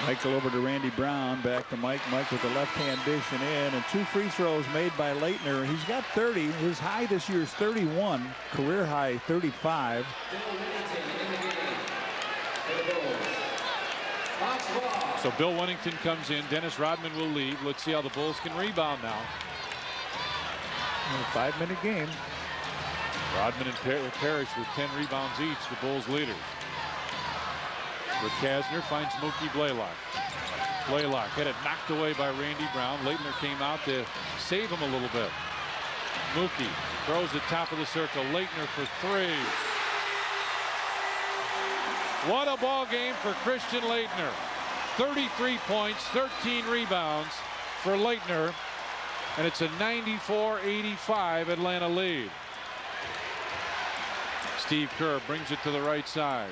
Michael over to Randy Brown, back to Mike. Mike with the left-hand dish and in, and 2 free throws made by Laettner. He's got 30. His high this year is 31, career high 35. So Bill Wennington comes in. Dennis Rodman will lead. Let's see how the Bulls can rebound now. A 5-minute game. Rodman and Parrish with 10 rebounds each, the Bulls leaders. Kasner finds Mookie Blaylock. Blaylock had it knocked away by Randy Brown. Laettner came out to save him a little bit. Mookie throws it top of the circle. Laettner for 3. What a ball game for Christian Laettner. 33 points, 13 rebounds for Laettner, and it's a 94-85 Atlanta lead. Steve Kerr brings it to the right side.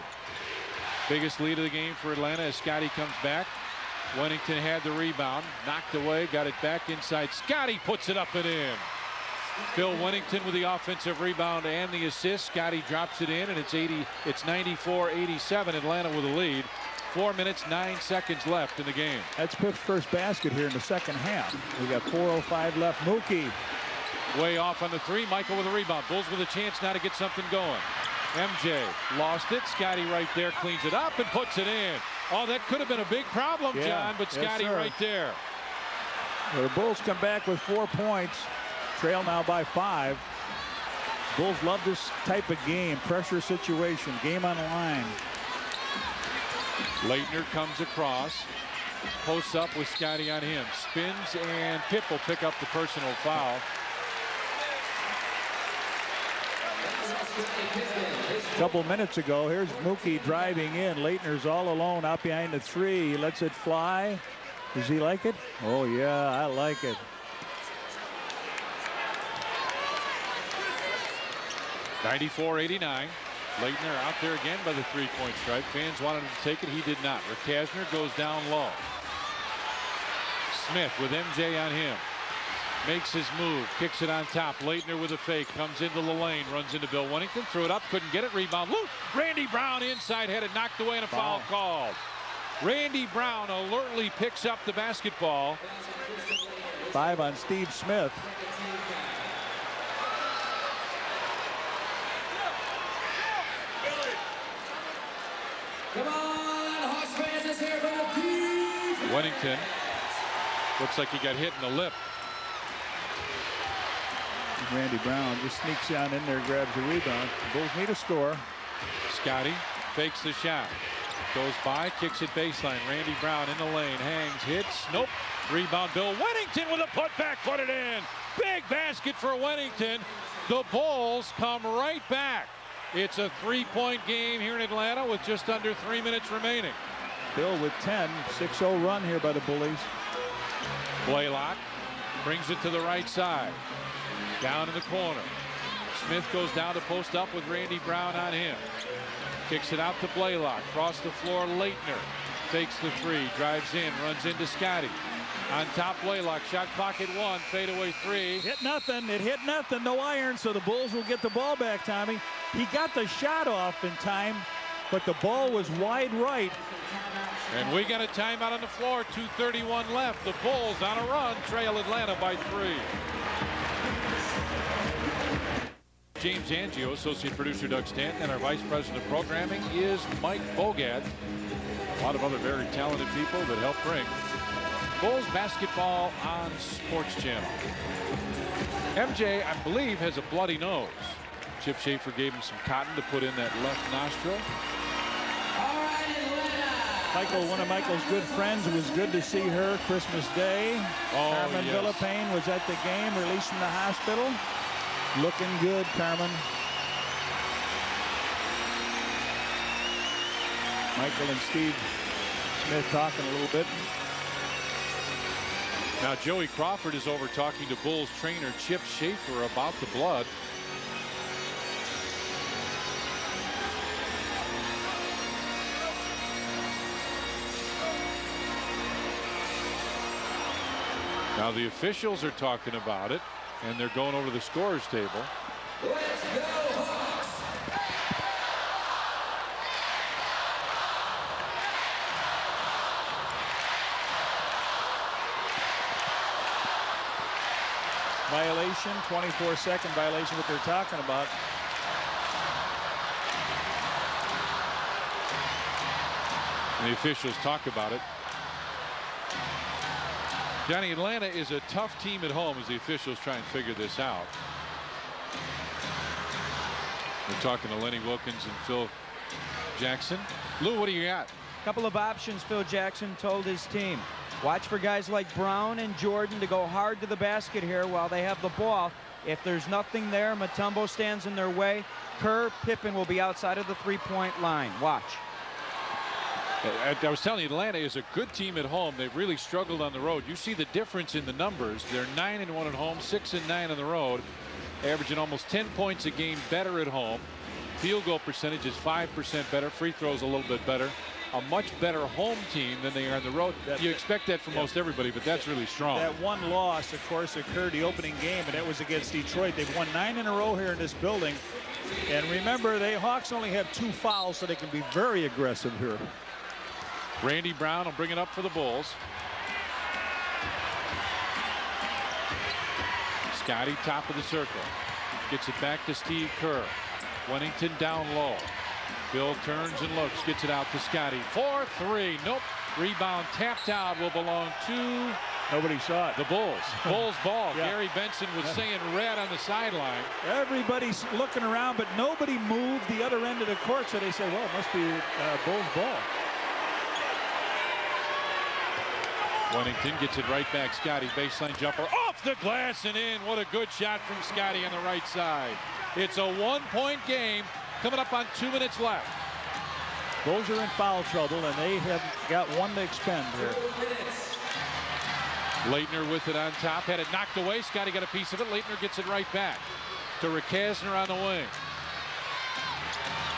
Biggest lead of the game for Atlanta as Scotty comes back. Wennington had the rebound, knocked away, got it back inside. Scotty puts it up and in. Bill Wennington with the offensive rebound and the assist. Scotty drops it in, and it's 94-87. Atlanta with the lead. 4 minutes, 9 seconds left in the game. That's Pitt's first basket here in the second half. We got 4:05 left. Mookie way off on the 3. Michael with a rebound. Bulls with a chance now to get something going. MJ lost it. Scotty right there cleans it up and puts it in. Oh, that could have been a big problem, John, but Scotty right there. Well, the Bulls come back with 4 points. Trail now by 5. Bulls love this type of game. Pressure situation. Game on the line. Laettner comes across. Posts up with Scotty on him. Spins, and Pitt will pick up the personal foul. A couple minutes ago, here's Mookie driving in. Laettner's all alone out behind the 3. He lets it fly. Does he like it? Oh, yeah, I like it. (94-89). Laettner out there again by the 3-point stripe. Fans wanted him to take it. He did not. Kasner goes down low. Smith with MJ on him. Makes his move. Kicks it on top. Laettner with a fake. Comes into the lane. Runs into Bill Wennington. Threw it up. Couldn't get it. Rebound. Loose. Randy Brown inside. Had it knocked away and a foul called. Randy Brown alertly picks up the basketball. 5 on Steve Smith. Wennington looks like he got hit in the lip. Randy Brown just sneaks down in there, grabs the rebound. The Bulls need a score. Scotty fakes the shot. Goes by, kicks it baseline. Randy Brown in the lane, hangs, hits, nope. Rebound, Bill Wennington with a putback, put it in. Big basket for Wennington. The Bulls come right back. It's a 3-point game here in Atlanta with just under 3 minutes remaining. Bill with 10, 6-0 run here by the Bullies. Blaylock brings it to the right side. Down in the corner. Smith goes down to post up with Randy Brown on him. Kicks it out to Blaylock. Across the floor, Laettner fakes the 3, drives in, runs into Scotty. On top, Blaylock, shot clock at 1, fadeaway 3. Hit nothing, it hit nothing, no iron, so the Bulls will get the ball back, Tommy. He got the shot off in time, but the ball was wide right. And we got a timeout on the floor, 2:31 left. The Bulls on a run, trail Atlanta by 3. James Angio, associate producer Doug Stanton, and our vice president of programming is Mike Bogat. A lot of other very talented people that help bring Bulls basketball on Sports Channel. MJ, I believe, has a bloody nose. Chip Schaefer gave him some cotton to put in that left nostril. Michael, one of Michael's good friends. It was good to see her Christmas Day. Oh, Carmen yes. Villapane was at the game, released from the hospital. Looking good, Carmen. Michael and Steve Smith talking a little bit. Now Joey Crawford is over talking to Bulls trainer Chip Schaefer about the blood. Now the officials are talking about it, and they're going over the scorer's table. Let's go, Hawks! violation, 24-second violation, what they're talking about. And the officials talk about it. Johnny, Atlanta is a tough team at home as the officials try and figure this out. We're talking to Lenny Wilkins and Phil Jackson. Lou, what do you got? Couple of options Phil Jackson told his team. Watch for guys like Brown and Jordan to go hard to the basket here while they have the ball. If there's nothing there, Mutombo stands in their way. Kerr, Pippen will be outside of the three-point line. Watch. I was telling you, Atlanta is a good team at home. They've really struggled on the road. You see the difference in the numbers. They're 9-1 at home, 6-9 on the road, averaging almost 10 points a game better at home. Field goal percentage is 5% better. Free throws a little bit better. A much better home team than they are on the road. You expect that from most everybody, but that's really strong. That one loss, of course, occurred the opening game, and that was against Detroit. They've won 9 in a row here in this building. And remember, the Hawks only have 2 fouls, so they can be very aggressive here. Randy Brown will bring it up for the Bulls. Scotty, top of the circle. Gets it back to Steve Kerr. Wennington down low. Bill turns and looks, gets it out to Scotty. 4-3. Nope. Rebound tapped out will belong to Nobody saw it. the Bulls. Bulls ball. Yeah. Gary Benson was saying red on the sideline. Everybody's looking around, but nobody moved the other end of the court, so they said, well, it must be Bulls ball. Wennington gets it right back. Scotty, baseline jumper off the glass and in. What a good shot from Scotty on the right side. It's a 1-point game coming up on 2 minutes left. Bulls are in foul trouble, and they have got one to expend here. Laettner with it on top, had it knocked away. Scotty got a piece of it. Laettner gets it right back to Rakasner on the wing.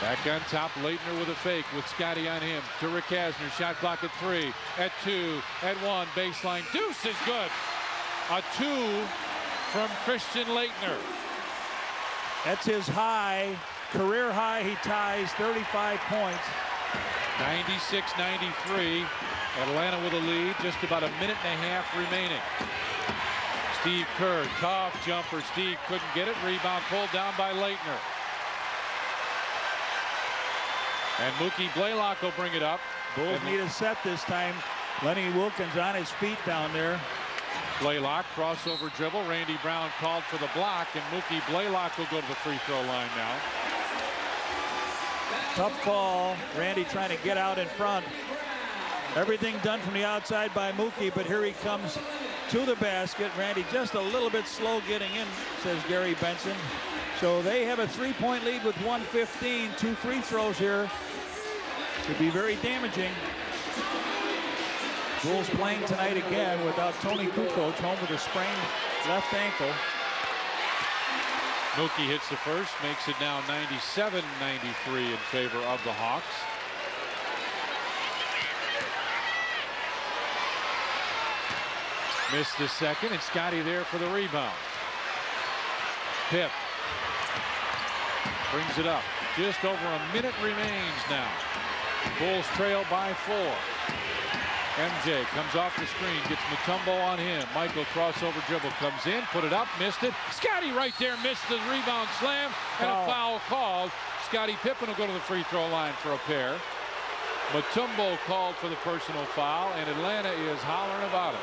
Back on top, Laettner with a fake with Scotty on him to Rakasner. Shot clock at 3, at 2, at 1. Baseline. Deuce is good. A 2 from Christian Laettner. That's his high, career high. He ties 35 points. 96-93. Atlanta with a lead. Just about a minute and a half remaining. Steve Kerr, tough jumper. Steve couldn't get it. Rebound pulled down by Laettner. And Mookie Blaylock will bring it up. Bulls need a set this time. Lenny Wilkins on his feet down there. Blaylock, crossover dribble. Randy Brown called for the block, and Mookie Blaylock will go to the free throw line now. Tough call. Randy trying to get out in front. Everything done from the outside by Mookie, but here he comes to the basket. Randy just a little bit slow getting in, says Gary Benson. So they have a 3-point lead with 1:15. 2 free throws here. Could be very damaging. Bulls playing tonight again without Tony Kukoc, home with a sprained left ankle. Mookie hits the first, makes it now 97-93 in favor of the Hawks. Missed the second, and Scotty there for the rebound. Pip brings it up. Just over a minute remains now. Bulls trail by 4. MJ comes off the screen, gets Mutombo on him. Michael crossover dribble comes in, put it up, missed it. Scotty right there missed the rebound slam, and a foul called. Scottie Pippen will go to the free throw line for a pair. Mutombo called for the personal foul, and Atlanta is hollering about it.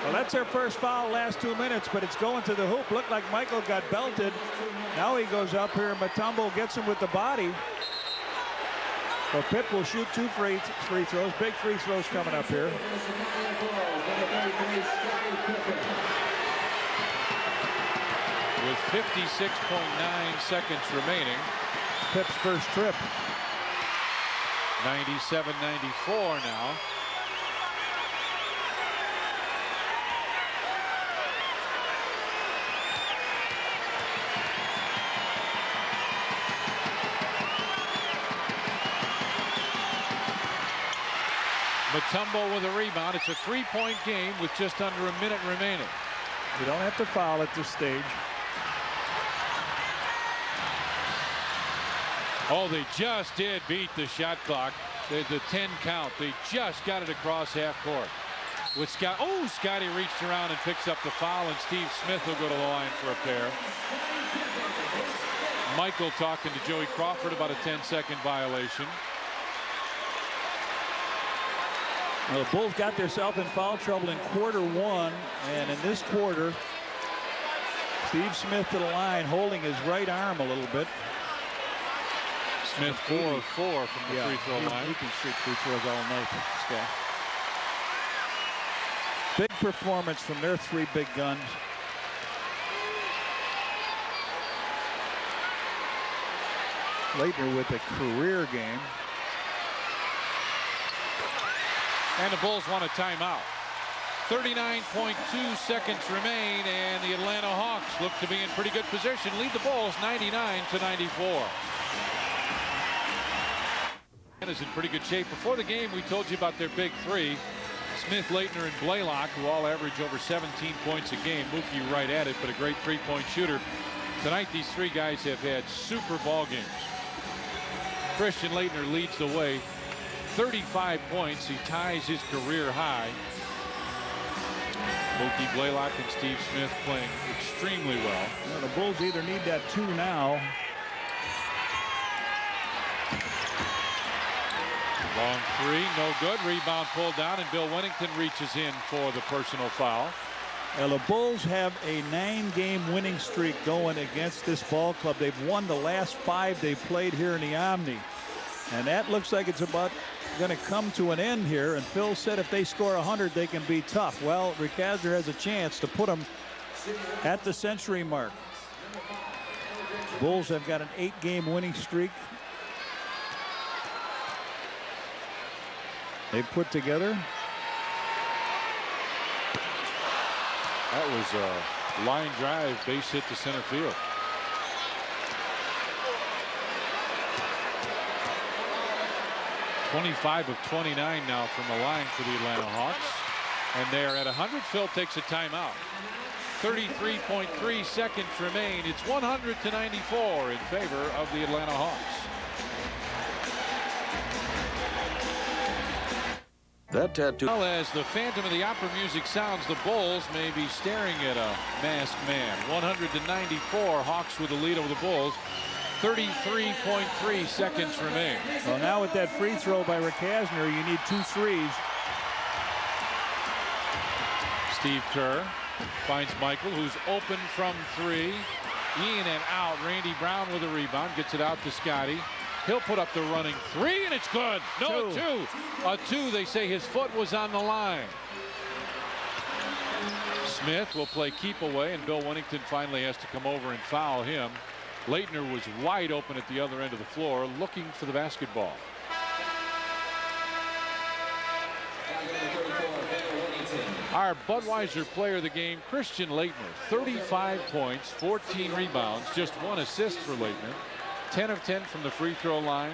Well, that's their first foul last 2 minutes, but it's going to the hoop. Looked like Michael got belted. Now he goes up here, and Mutombo gets him with the body. So Pip will shoot 2 free throws. Big free throws coming up here. With 56.9 seconds remaining. Pip's first trip. 97-94 now. Mutombo with a rebound. It's a 3-point game with just under a minute remaining. You don't have to foul at this stage. Oh, they just did beat the shot clock. The 10 count. They just got it across half court. with Scott. Oh, Scotty reached around and picks up the foul, and Steve Smith will go to the line for a pair. Michael talking to Joey Crawford about a 10-second violation. Well, the Bulls got themselves in foul trouble in quarter 1, and in this quarter, Steve Smith to the line, holding his right arm a little bit. Smith 4 of 4 from the free throw line. He can shoot free throws all night. Big performance from their 3 big guns. Laettner with a career game. And the Bulls want a timeout. 39.2 seconds remain, and the Atlanta Hawks look to be in pretty good position. Lead the Bulls 99-94. Is in pretty good shape. Before the game, we told you about their big 3. Smith, Laettner, and Blaylock, who all average over 17 points a game. Mookie right at it, but a great 3-point shooter. Tonight, these 3 guys have had super ball games. Christian Laettner leads the way. 35 points. He ties his career high. Mookie, Blaylock, and Steve Smith playing extremely well. The Bulls either need that 2 now. Long 3, no good. Rebound pulled down, and Bill Wennington reaches in for the personal foul. Well, the Bulls have a 9-game winning streak going against this ball club. They've won the last 5 they played here in the Omni. And that looks like it's about going to come to an end here. And Phil said if they score 100, they can be tough. Well, Rick Hasner has a chance to put them at the century mark. Bulls have got an 8-game winning streak. They put together. That was a line drive, base hit to center field. .25 of 29 now from the line for the Atlanta Hawks. And they're at 100. Phil takes a timeout. 33.3 seconds remain. It's 100-94 in favor of the Atlanta Hawks. That tattoo. Well, as the Phantom of the Opera music sounds, the Bulls may be staring at a masked man. 100-94, Hawks with the lead over the Bulls. 33.3 seconds remain. Well, now with that free throw by Rick Hasner, you need 2 threes. Steve Kerr finds Michael, who's open from 3. In and out. Randy Brown with a rebound, gets it out to Scotty. He'll put up the running 3, and it's good. No, a 2. A 2. They say his foot was on the line. Smith will play keep away, and Bill Wennington finally has to come over and foul him. Laettner was wide open at the other end of the floor, looking for the basketball. Our Budweiser player of the game, Christian Laettner. 35 points, 14 rebounds, just 1 assist for Laettner. 10 of 10 from the free throw line.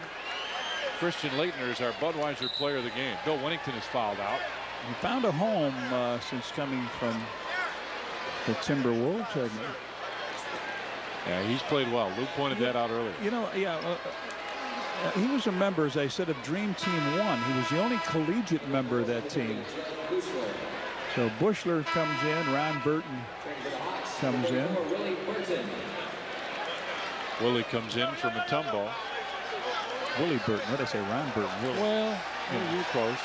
Christian Laettner is our Budweiser player of the game. Bill Wennington is fouled out. He found a home since coming from the Timberwolves. Yeah, he's played well. Lou pointed that out earlier. You know, he was a member, as I said, of Dream Team 1. He was the only collegiate member of that team. So Bushler comes in, Ron Burton comes in. Willie comes in from Matumbo. Willie Burton. What did I say? Ron Burton. Willie. Well, you're close.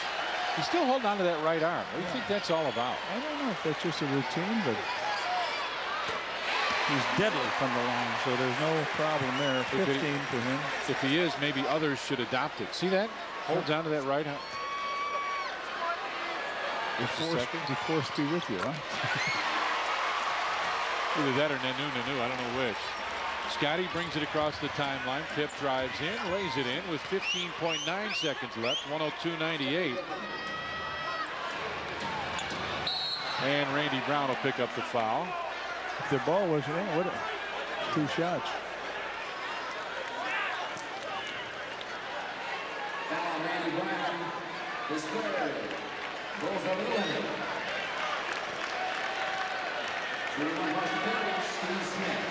He's still holding on to that right arm. What do you think that's all about? I don't know if that's just a routine, but he's deadly from the line, so there's no problem there. 15 for him. If he is, maybe others should adopt it. See that? Holds on to that right arm. The force be with you, huh? Either that or Nanu. I don't know which. Scotty brings it across the timeline. Pip drives in, lays it in with 15.9 seconds left. 102-98. And Randy Brown will pick up the foul. If the ball wasn't in, what? 2 shots. Randy Brown is third. Goes over the limit. Shooting on Washington, Steve Smith.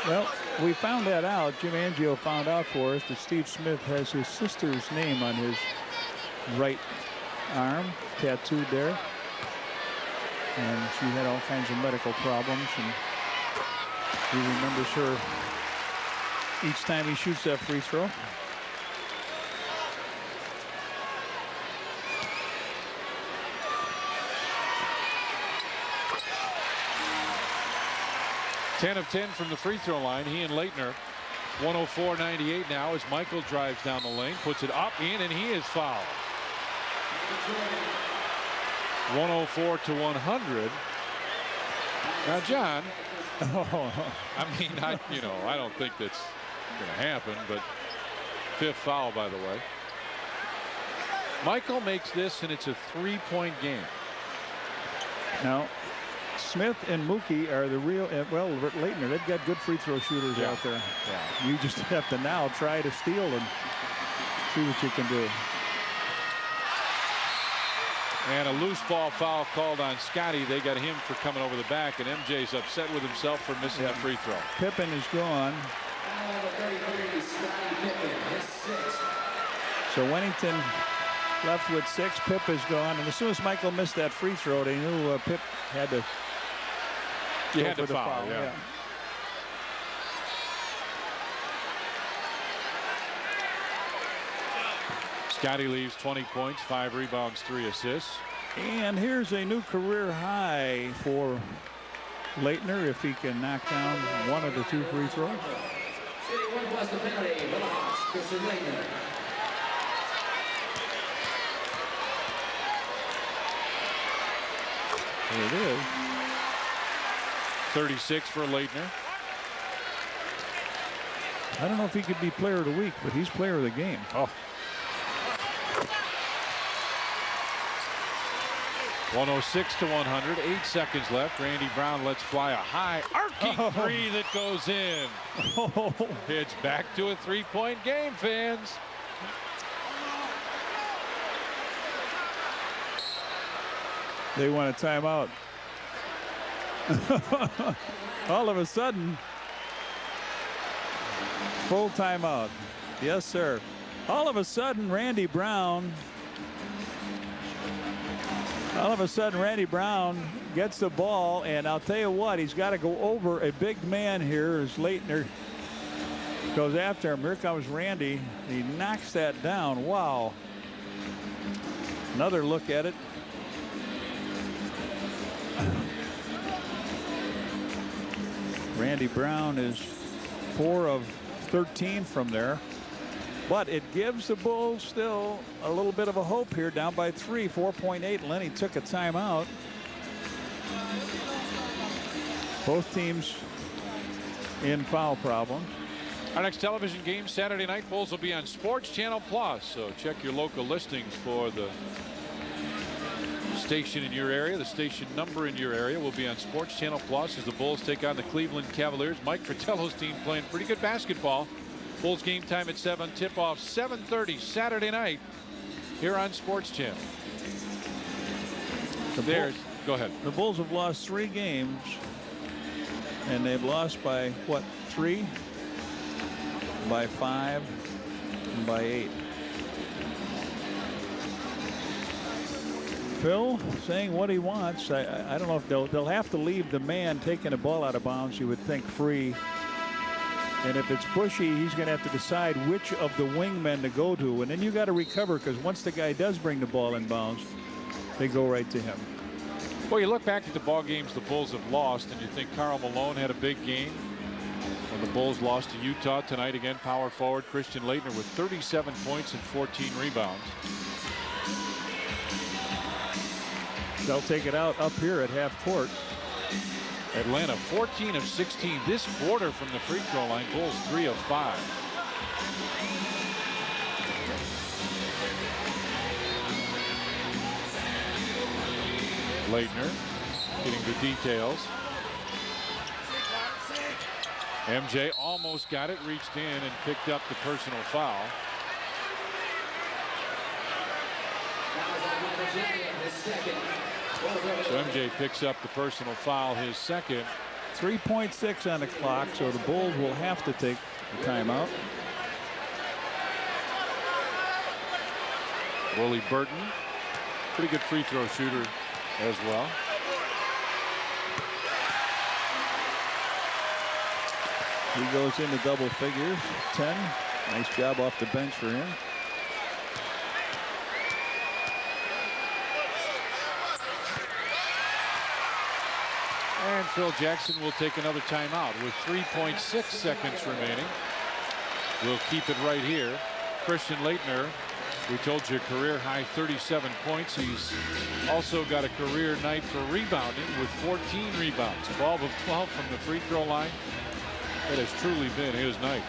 Well, We found that out. Jim Angio found out for us that Steve Smith has his sister's name on his right arm tattooed there. And she had all kinds of medical problems, and he remembers her each time he shoots that free throw. Ten of 10 from the free throw line. He and Laettner. 104-98 now as Michael drives down the lane, puts it up, in, and he is fouled. 104-100. Now, John, I mean, I don't think that's going to happen, but fifth foul, by the way. Michael makes this, and it's a three-point game. Now, Smith and Mookie are the real, well, Laettner, they've got good free throw shooters out there. Yeah. You just have to now try to steal and see what you can do. And a loose ball foul called on Scotty. They got him for coming over the back, and MJ's upset with himself for missing the free throw. Pippen is gone. So Wennington left with 6. Pip is gone, and as soon as Michael missed that free throw, they knew Pip had to. You had to foul, yeah. Scotty leaves 20 points, 5 rebounds, 3 assists. And here's a new career high for Laettner if he can knock down one of the 2 free throws. Here it is. 36 for Laettner. I don't know if he could be player of the week, but he's player of the game. Oh. 106-100. 8 seconds left. Randy Brown lets fly a high arcing three that goes in. It's back to a 3-point game, fans. They want a timeout. All of a sudden, full timeout. Yes, sir. All of a sudden, Randy Brown gets the ball, and I'll tell you what, he's got to go over a big man here as Laettner goes after him. Here comes Randy. He knocks that down. Wow. Another look at it. Randy Brown is 4 of 13 from there. But it gives the Bulls still a little bit of a hope here, down by 3, 4.8. Lenny took a timeout. Both teams in foul problems. Our next television game Saturday night, Bulls will be on Sports Channel Plus. So check your local listings for the station in your area. The station number in your area will be on Sports Channel Plus as the Bulls take on the Cleveland Cavaliers. Mike Fratello's team playing pretty good basketball. Bulls game time at 7. Tip-off 7:30 Saturday night here on Sports Channel. Go ahead. The Bulls have lost 3 games, and they've lost by what, 3, by 5, and by 8. Phil saying what he wants. I don't know if they'll have to leave the man taking the ball out of bounds, you would think, free. And if it's Bushy, he's going to have to decide which of the wingmen to go to. And then you got to recover, because once the guy does bring the ball in bounds, they go right to him. Well, you look back at the ball games the Bulls have lost, and you think Karl Malone had a big game when the Bulls lost to Utah tonight. Again, power forward Christian Laettner with 37 points and 14 rebounds. They'll take it out up here at half court. Atlanta 14 of 16 this quarter from the free throw line. Bulls 3 of 5. Laettner getting the details. MJ almost got it, reached in and picked up the personal foul. So MJ picks up the personal foul, his second. 3.6 on the clock, so the Bulls will have to take the timeout. Willie Burton, pretty good free throw shooter as well. He goes into double figures, 10. Nice job off the bench for him. And Phil Jackson will take another timeout with 3.6 seconds remaining. We'll keep it right here. Christian Laettner, we told you, career high 37 points. He's also got a career night for rebounding with 14 rebounds, 12 of 12 from the free throw line. It has truly been his night.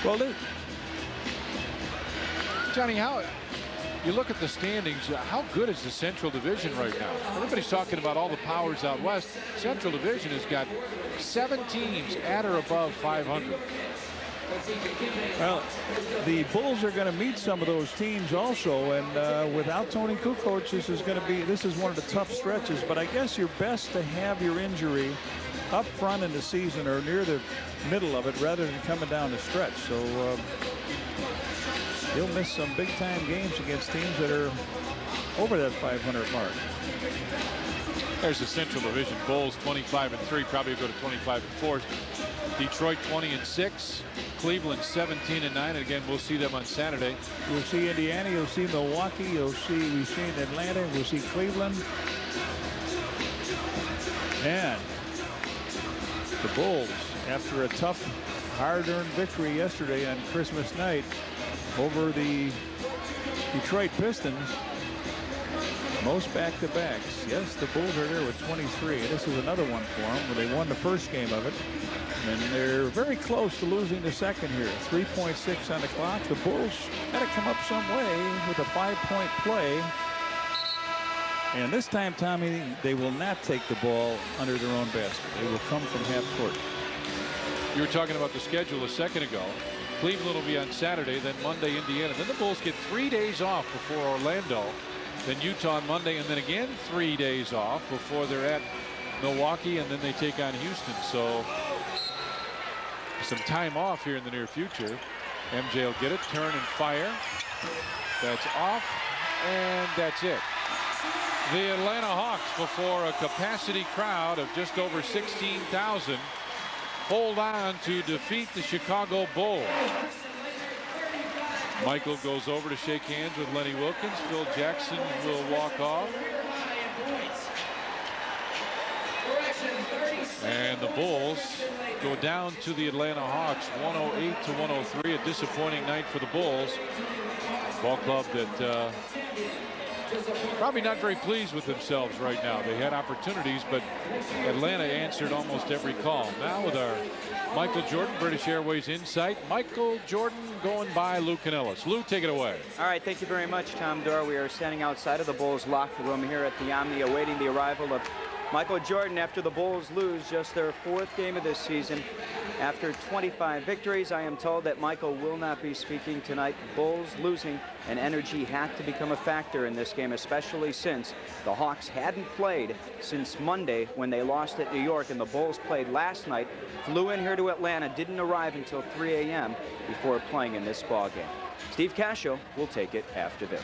Well, Johnny, how you look at the standings, how good is the Central Division right now? Everybody's talking about all the powers out west. Central Division has got 7 teams at or above 500. Well, the Bulls are going to meet some of those teams also, and without Tony Kukoc, this is one of the tough stretches. But I guess you're best to have your injury up front in the season or near the middle of it rather than coming down the stretch. So he'll miss some big-time games against teams that are over that 500 mark. There's the Central Division. Bulls 25-3, probably go to 25-4. Detroit 20-6. Cleveland 17-9. And again, we'll see them on Saturday. You'll see Indiana. You'll see Milwaukee. We've seen Atlanta. We'll see Cleveland. And the Bulls, after a tough, hard-earned victory yesterday on Christmas night over the Detroit Pistons, most back-to-backs. Yes, the Bulls are there with 23. This is another one for them where they won the first game of it. And they're very close to losing the second here. 3.6 on the clock. The Bulls got to come up some way with a 5-point play. And this time, Tommy, they will not take the ball under their own basket. They will come from half court. You were talking about the schedule a second ago. Cleveland will be on Saturday, then Monday, Indiana. Then the Bulls get 3 days off before Orlando. Then Utah on Monday, and then again 3 days off before they're at Milwaukee, and then they take on Houston. So some time off here in the near future. MJ will get it, turn and fire. That's off, and that's it. The Atlanta Hawks, before a capacity crowd of just over 16,000, hold on to defeat the Chicago Bulls. Michael goes over to shake hands with Lenny Wilkens. Phil Jackson will walk off. And the Bulls go down to the Atlanta Hawks 108-103. A disappointing night for the Bulls. Ball club that probably not very pleased with themselves right now. They had opportunities, but Atlanta answered almost every call. Now with our Michael Jordan, British Airways Insight. Michael Jordan going by Lou Canellis. Lou, take it away. All right, thank you very much, Tom Dore. We are standing outside of the Bulls locker room here at the Omni, awaiting the arrival of Michael Jordan after the Bulls lose just their 4th game of this season. After 25 victories, I am told that Michael will not be speaking tonight. Bulls losing, and energy had to become a factor in this game, especially since the Hawks hadn't played since Monday when they lost at New York, and the Bulls played last night, flew in here to Atlanta, didn't arrive until 3 a.m. before playing in this ball game. Steve Cascio will take it after this.